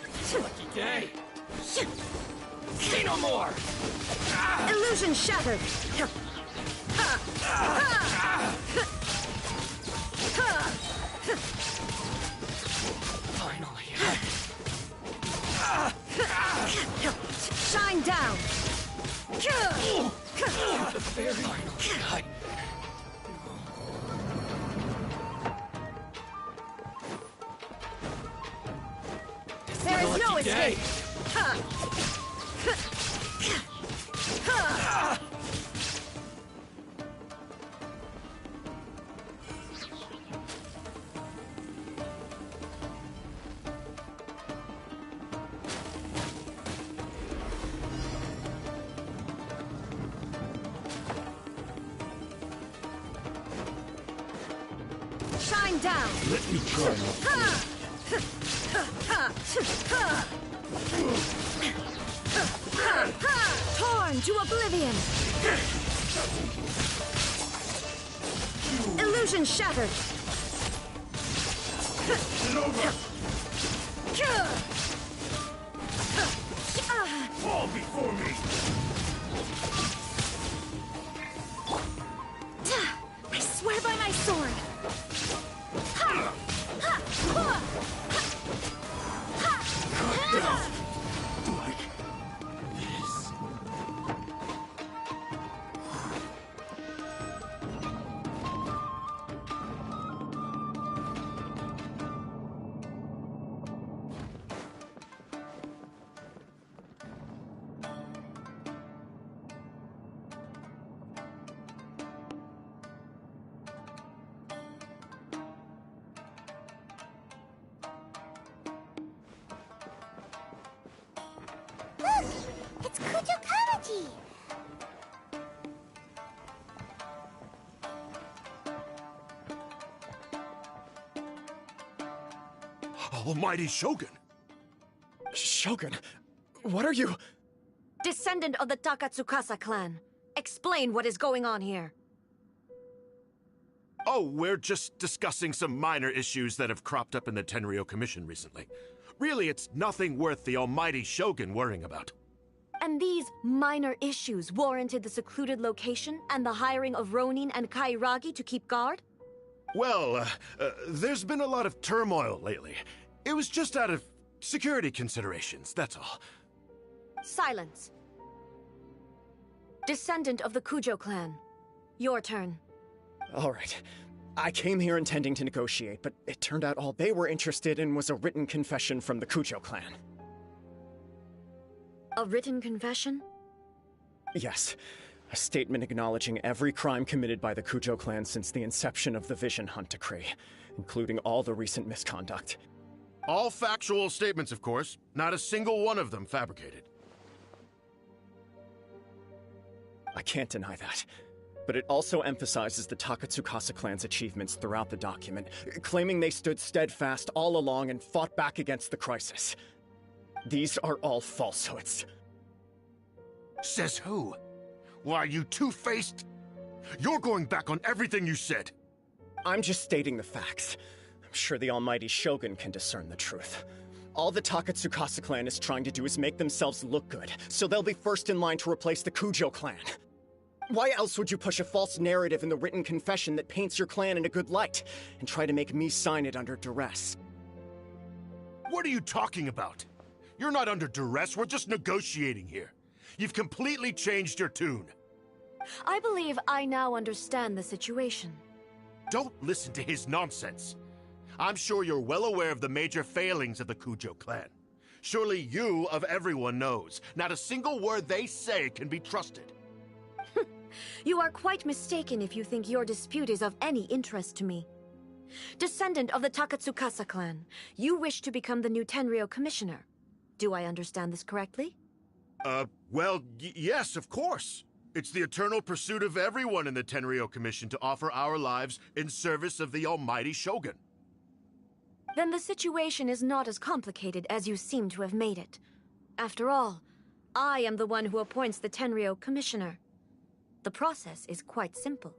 Lucky day. Say no more. Illusion shattered! Finally. Shine down! To the ferry. Finally. There is no escape! Shine down! Let me try. Torn to oblivion! Illusion shattered! Fall before me. I swear by my sword! Almighty Shogun! Shogun, what are you? Descendant of the Takatsukasa clan. Explain what is going on here. Oh, we're just discussing some minor issues that have cropped up in the Tenryou Commission recently. Really, it's nothing worth the Almighty Shogun worrying about. And these minor issues warranted the secluded location and the hiring of Ronin and Kairagi to keep guard? Well, there's been a lot of turmoil lately. It was just out of security considerations, that's all. Silence. Descendant of the Kujo clan. Your turn. All right. I came here intending to negotiate, but it turned out all they were interested in was a written confession from the Kujo clan. A written confession? Yes. A statement acknowledging every crime committed by the Kujo clan since the inception of the Vision Hunt Decree, including all the recent misconduct. All factual statements, of course. Not a single one of them fabricated. I can't deny that. But it also emphasizes the Takatsukasa clan's achievements throughout the document, claiming they stood steadfast all along and fought back against the crisis. These are all falsehoods. Says who? Why, you two-faced... You're going back on everything you said. I'm just stating the facts. I'm sure the Almighty Shogun can discern the truth. All the Takatsukasa clan is trying to do is make themselves look good, so they'll be first in line to replace the Kujo clan. Why else would you push a false narrative in the written confession that paints your clan in a good light, and try to make me sign it under duress? What are you talking about? You're not under duress, we're just negotiating here. You've completely changed your tune. I believe I now understand the situation. Don't listen to his nonsense. I'm sure you're well aware of the major failings of the Kujo clan. Surely you, of everyone, knows. Not a single word they say can be trusted. You are quite mistaken if you think your dispute is of any interest to me. Descendant of the Takatsukasa clan, you wish to become the new Tenryou commissioner. Do I understand this correctly? Well, yes, of course. It's the eternal pursuit of everyone in the Tenryou Commission to offer our lives in service of the Almighty Shogun. Then the situation is not as complicated as you seem to have made it. After all, I am the one who appoints the Tenryou commissioner. The process is quite simple.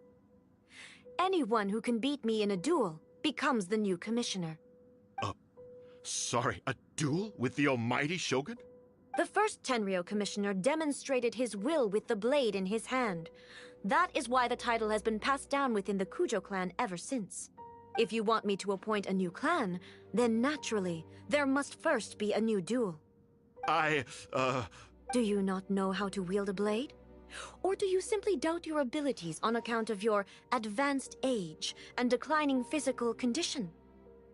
Anyone who can beat me in a duel becomes the new commissioner. Sorry, a duel with the Almighty Shogun? The first Tenryou commissioner demonstrated his will with the blade in his hand. That is why the title has been passed down within the Kujo clan ever since. If you want me to appoint a new clan, then naturally, there must first be a new duel. Do you not know how to wield a blade? Or do you simply doubt your abilities on account of your advanced age and declining physical condition?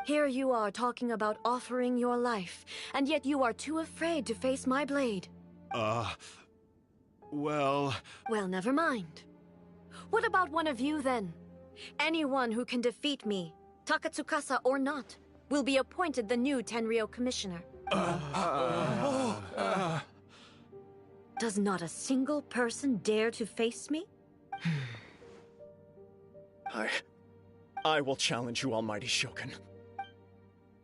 Here you are talking about offering your life, and yet you are too afraid to face my blade. Well, never mind. What about one of you, then? Anyone who can defeat me, Takatsukasa or not, will be appointed the new Tenryou commissioner. Does not a single person dare to face me? I will challenge you, Almighty Shogun.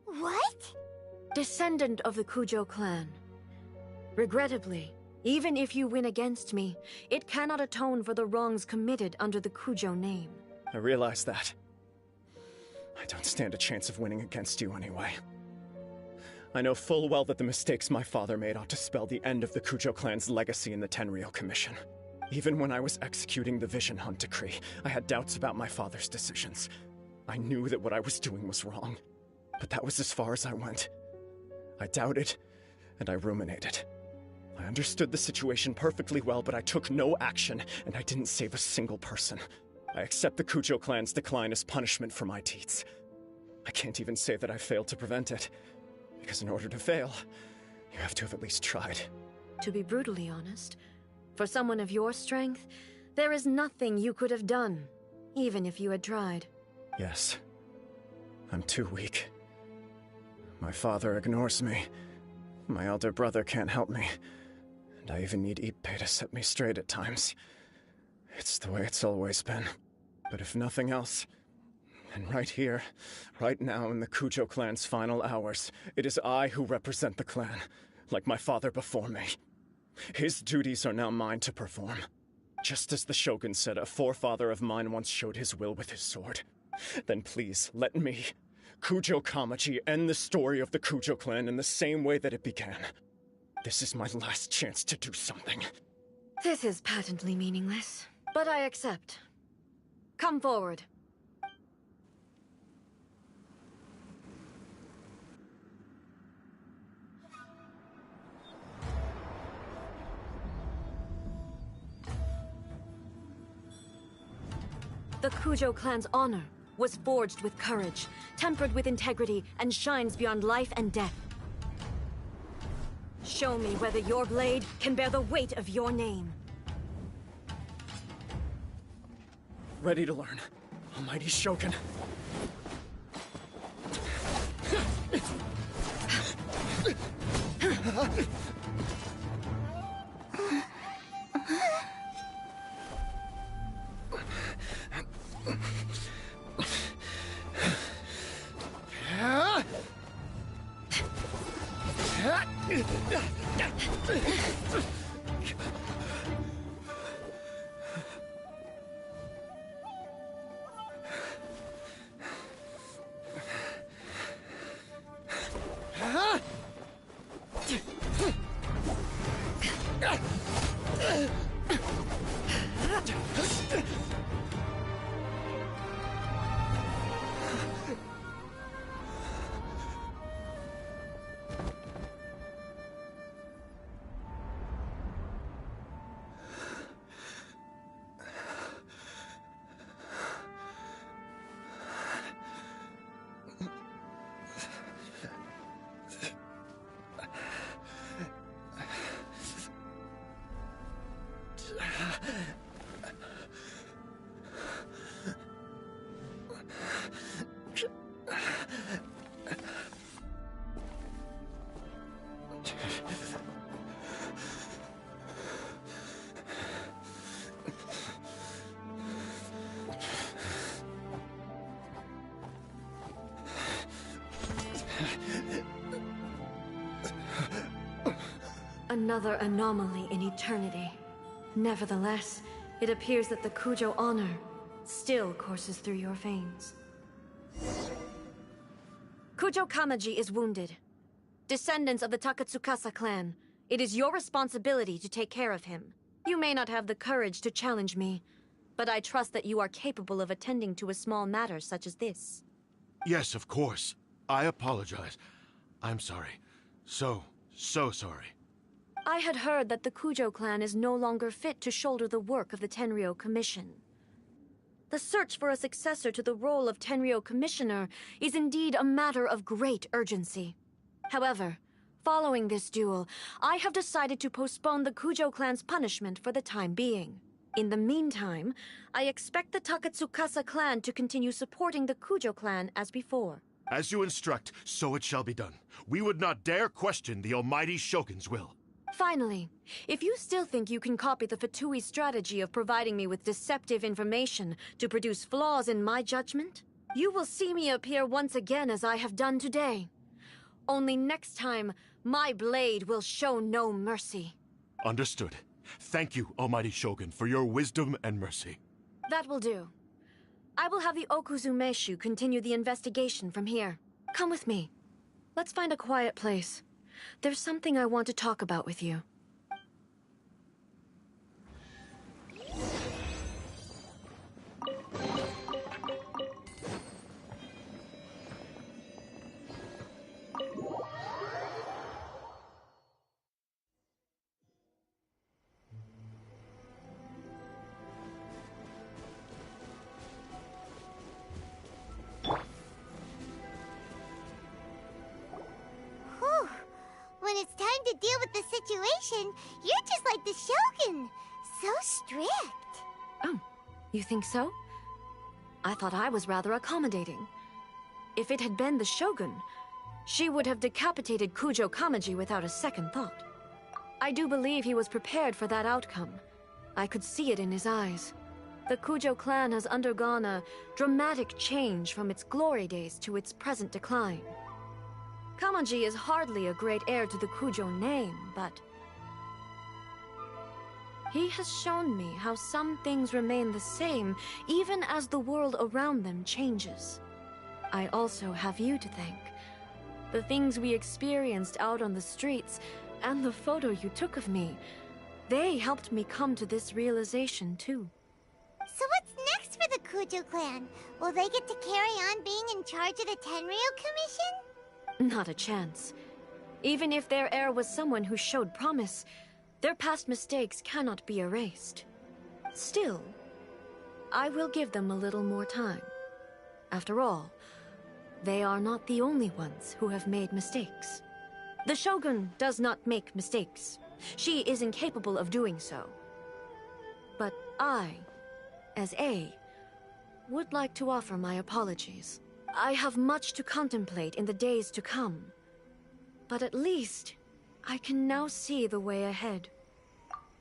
What? Descendant of the Kujo clan. Regrettably, even if you win against me, it cannot atone for the wrongs committed under the Kujo name. I realize that. I don't stand a chance of winning against you anyway. I know full well that the mistakes my father made ought to spell the end of the Kujo clan's legacy in the Tenryou Commission. Even when I was executing the Vision Hunt Decree, I had doubts about my father's decisions. I knew that what I was doing was wrong, but that was as far as I went. I doubted, and I ruminated. I understood the situation perfectly well, but I took no action, and I didn't save a single person. I accept the Kujo clan's decline as punishment for my deeds. I can't even say that I failed to prevent it, because in order to fail, you have to have at least tried. To be brutally honest, for someone of your strength, there is nothing you could have done, even if you had tried. Yes. I'm too weak. My father ignores me. My elder brother can't help me. And I even need Ippei to set me straight at times. It's the way it's always been. But if nothing else, And right here, right now in the Kujo clan's final hours, it is I who represent the clan, like my father before me. His duties are now mine to perform. Just as the Shogun said a forefather of mine once showed his will with his sword. Then please, let me, Kujo Kamaji, end the story of the Kujo clan in the same way that it began. This is my last chance to do something. This is patently meaningless, but I accept. Come forward. The Kujo clan's honor was forged with courage, tempered with integrity, and shines beyond life and death. Show me whether your blade can bear the weight of your name. Ready to learn, Almighty Shogun. Another anomaly in eternity. Nevertheless, it appears that the Kujo honor still courses through your veins. Kujo Kamaji is wounded. Descendants of the Takatsukasa clan, it is your responsibility to take care of him. You may not have the courage to challenge me, but I trust that you are capable of attending to a small matter such as this. Yes, of course. I apologize. I'm sorry. So sorry. I had heard that the Kujo clan is no longer fit to shoulder the work of the Tenryou Commission. The search for a successor to the role of Tenryou Commissioner is indeed a matter of great urgency. However, following this duel, I have decided to postpone the Kujo clan's punishment for the time being. In the meantime, I expect the Takatsukasa clan to continue supporting the Kujo clan as before. As you instruct, so it shall be done. We would not dare question the Almighty Shogun's will. Finally, if you still think you can copy the Fatui strategy of providing me with deceptive information to produce flaws in my judgment, you will see me appear once again as I have done today. Only next time, my blade will show no mercy. Understood. Thank you, Almighty Shogun, for your wisdom and mercy. That will do. I will have the Okuzumeshu continue the investigation from here. Come with me. Let's find a quiet place. There's something I want to talk about with you. When it's time to deal with the situation, you're just like the Shogun. So strict. Oh, you think so? I thought I was rather accommodating. If it had been the Shogun, she would have decapitated Kujo Kamaji without a second thought. I do believe he was prepared for that outcome. I could see it in his eyes. The Kujo clan has undergone a dramatic change from its glory days to its present decline. Kamaji is hardly a great heir to the Kujo name, but he has shown me how some things remain the same even as the world around them changes. I also have you to thank. The things we experienced out on the streets and the photo you took of me, they helped me come to this realization too. So what's next for the Kujo clan? Will they get to carry on being in charge of the Tenryu Commission? Not a chance. Even if their heir was someone who showed promise, their past mistakes cannot be erased. Still, I will give them a little more time. After all, they are not the only ones who have made mistakes. The Shogun does not make mistakes. She is incapable of doing so. But I, as A, would like to offer my apologies. I have much to contemplate in the days to come. But at least, I can now see the way ahead.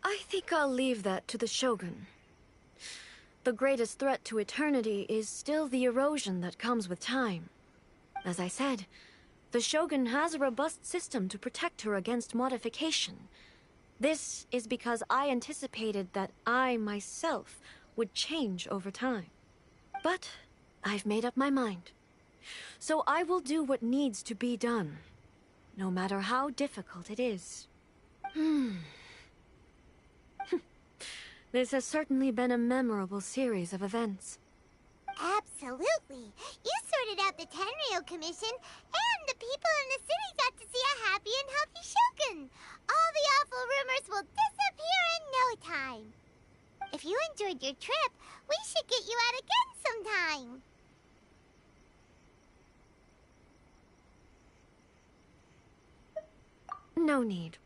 I think I'll leave that to the Shogun. The greatest threat to eternity is still the erosion that comes with time. As I said, the Shogun has a robust system to protect her against modification. This is because I anticipated that I myself would change over time. But I've made up my mind. So I will do what needs to be done, no matter how difficult it is. This has certainly been a memorable series of events. Absolutely. You sorted out the Tenryu Commission, and the people in the city got to see a happy and healthy Shogun. All the awful rumors will disappear in no time. If you enjoyed your trip, we should get you out again sometime. No need.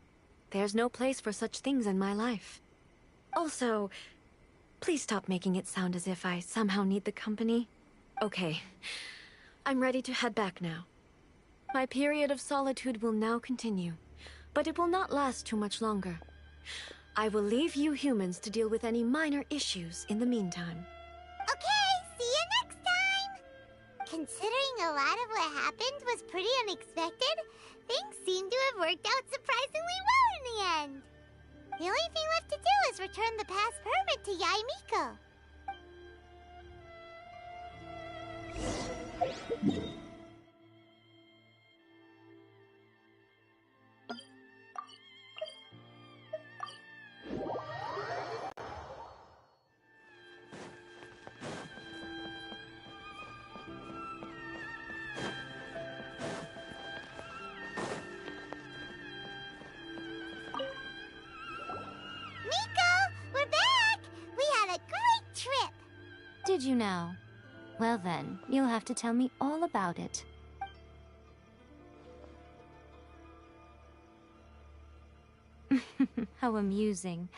There's no place for such things in my life. Also, please stop making it sound as if I somehow need the company. Okay, I'm ready to head back now. My period of solitude will now continue, but it will not last too much longer. I will leave you humans to deal with any minor issues in the meantime. Okay, see you next time! Considering a lot of what happened was pretty unexpected, things seem to have worked out surprisingly well in the end. The only thing left to do is return the pass permit to Yae Miko. Did you now? Well then, you'll have to tell me all about it. How amusing.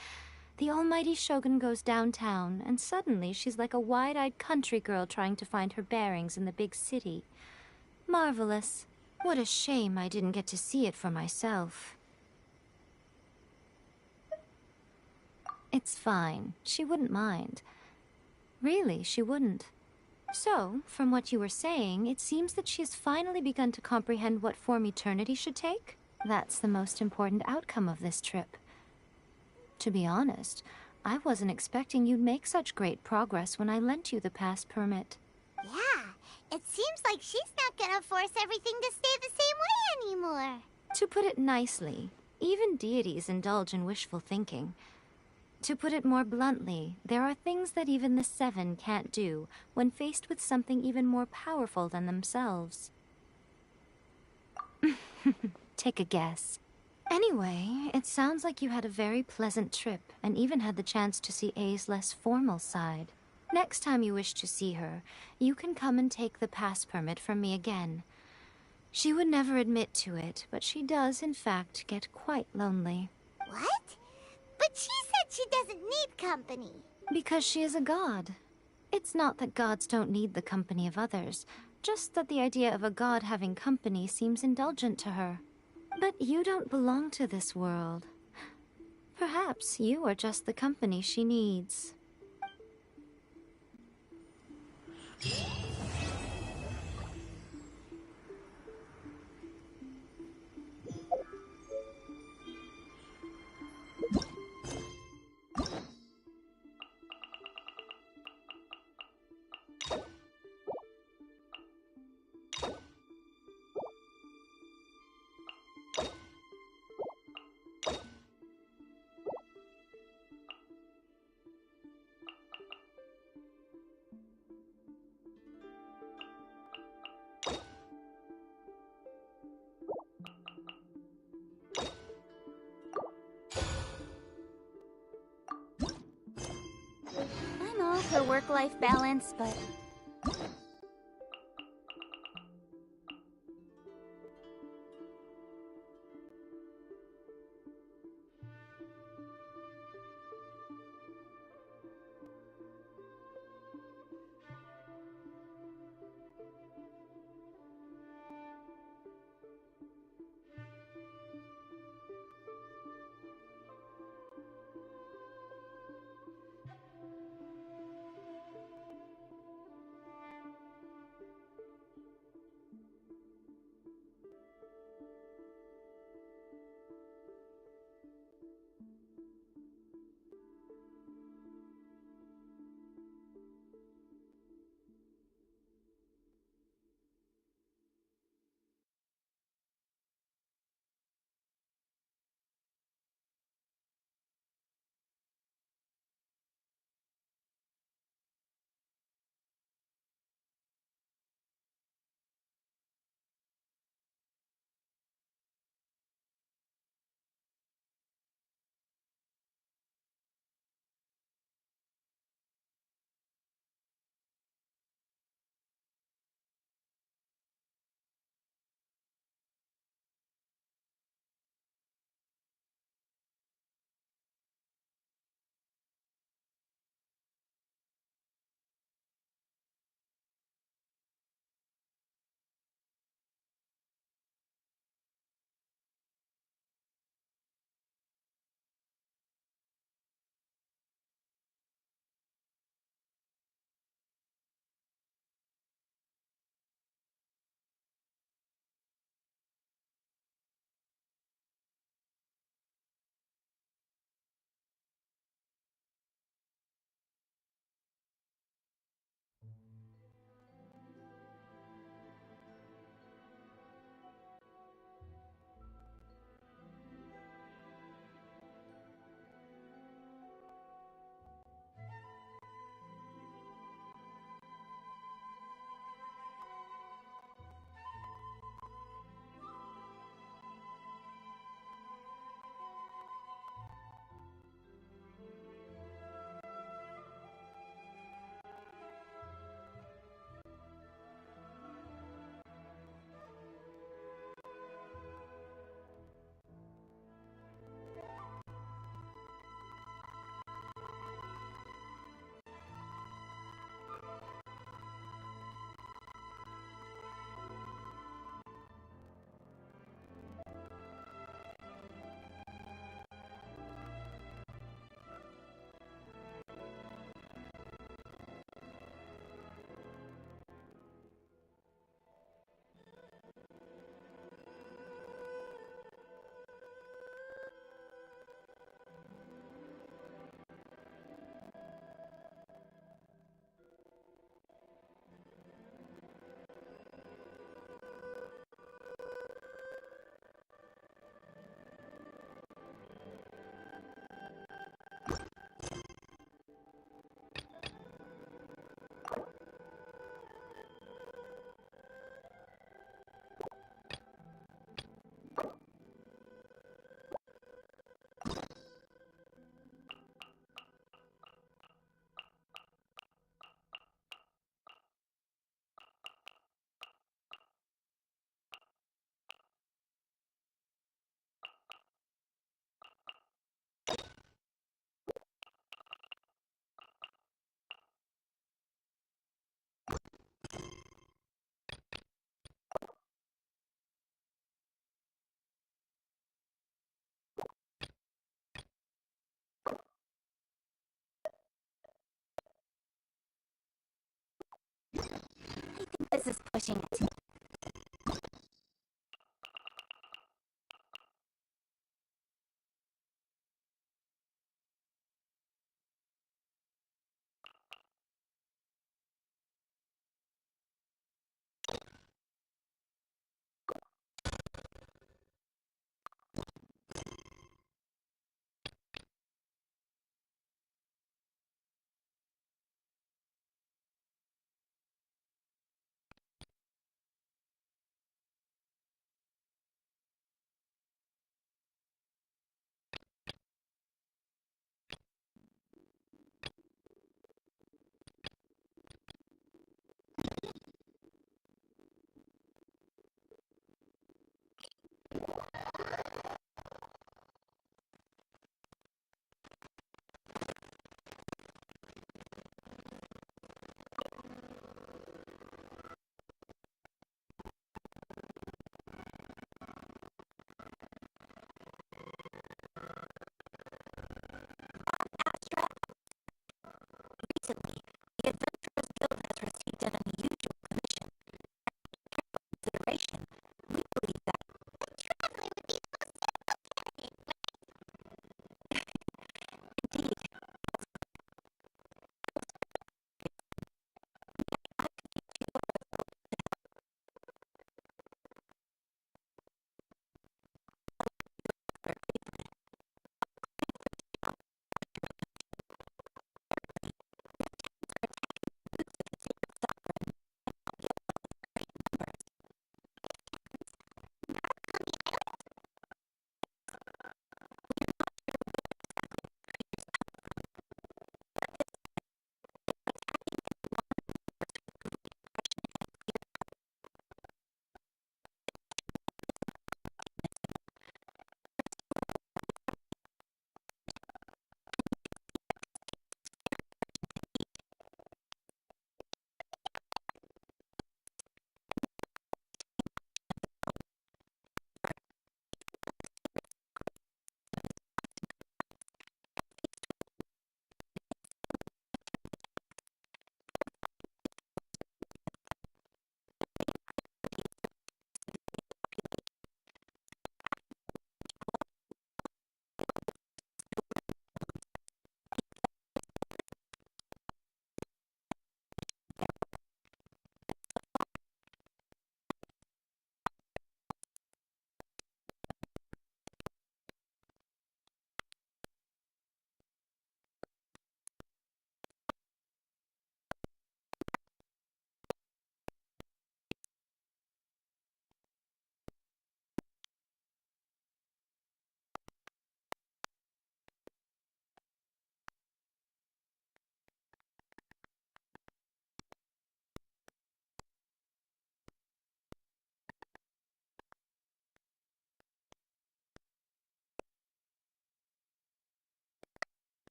The almighty Shogun goes downtown, and suddenly she's like a wide-eyed country girl trying to find her bearings in the big city. Marvelous. What a shame I didn't get to see it for myself. It's fine. She wouldn't mind. Really, she wouldn't. So, from what you were saying, it seems that she has finally begun to comprehend what form eternity should take? That's the most important outcome of this trip. To be honest, I wasn't expecting you'd make such great progress when I lent you the pass permit. Yeah, it seems like she's not gonna force everything to stay the same way anymore. To put it nicely, even deities indulge in wishful thinking. To put it more bluntly, there are things that even the Seven can't do when faced with something even more powerful than themselves. Take a guess. Anyway, it sounds like you had a very pleasant trip and even had the chance to see A's less formal side. Next time you wish to see her, you can come and take the pass permit from me again. She would never admit to it, but she does, in fact, get quite lonely. What? But she said she doesn't need company. Because she is a god. It's not that gods don't need the company of others, just that the idea of a god having company seems indulgent to her. But you don't belong to this world. Perhaps you are just the company she needs. I'm all for work-life balance, but This is pushing it. Recently,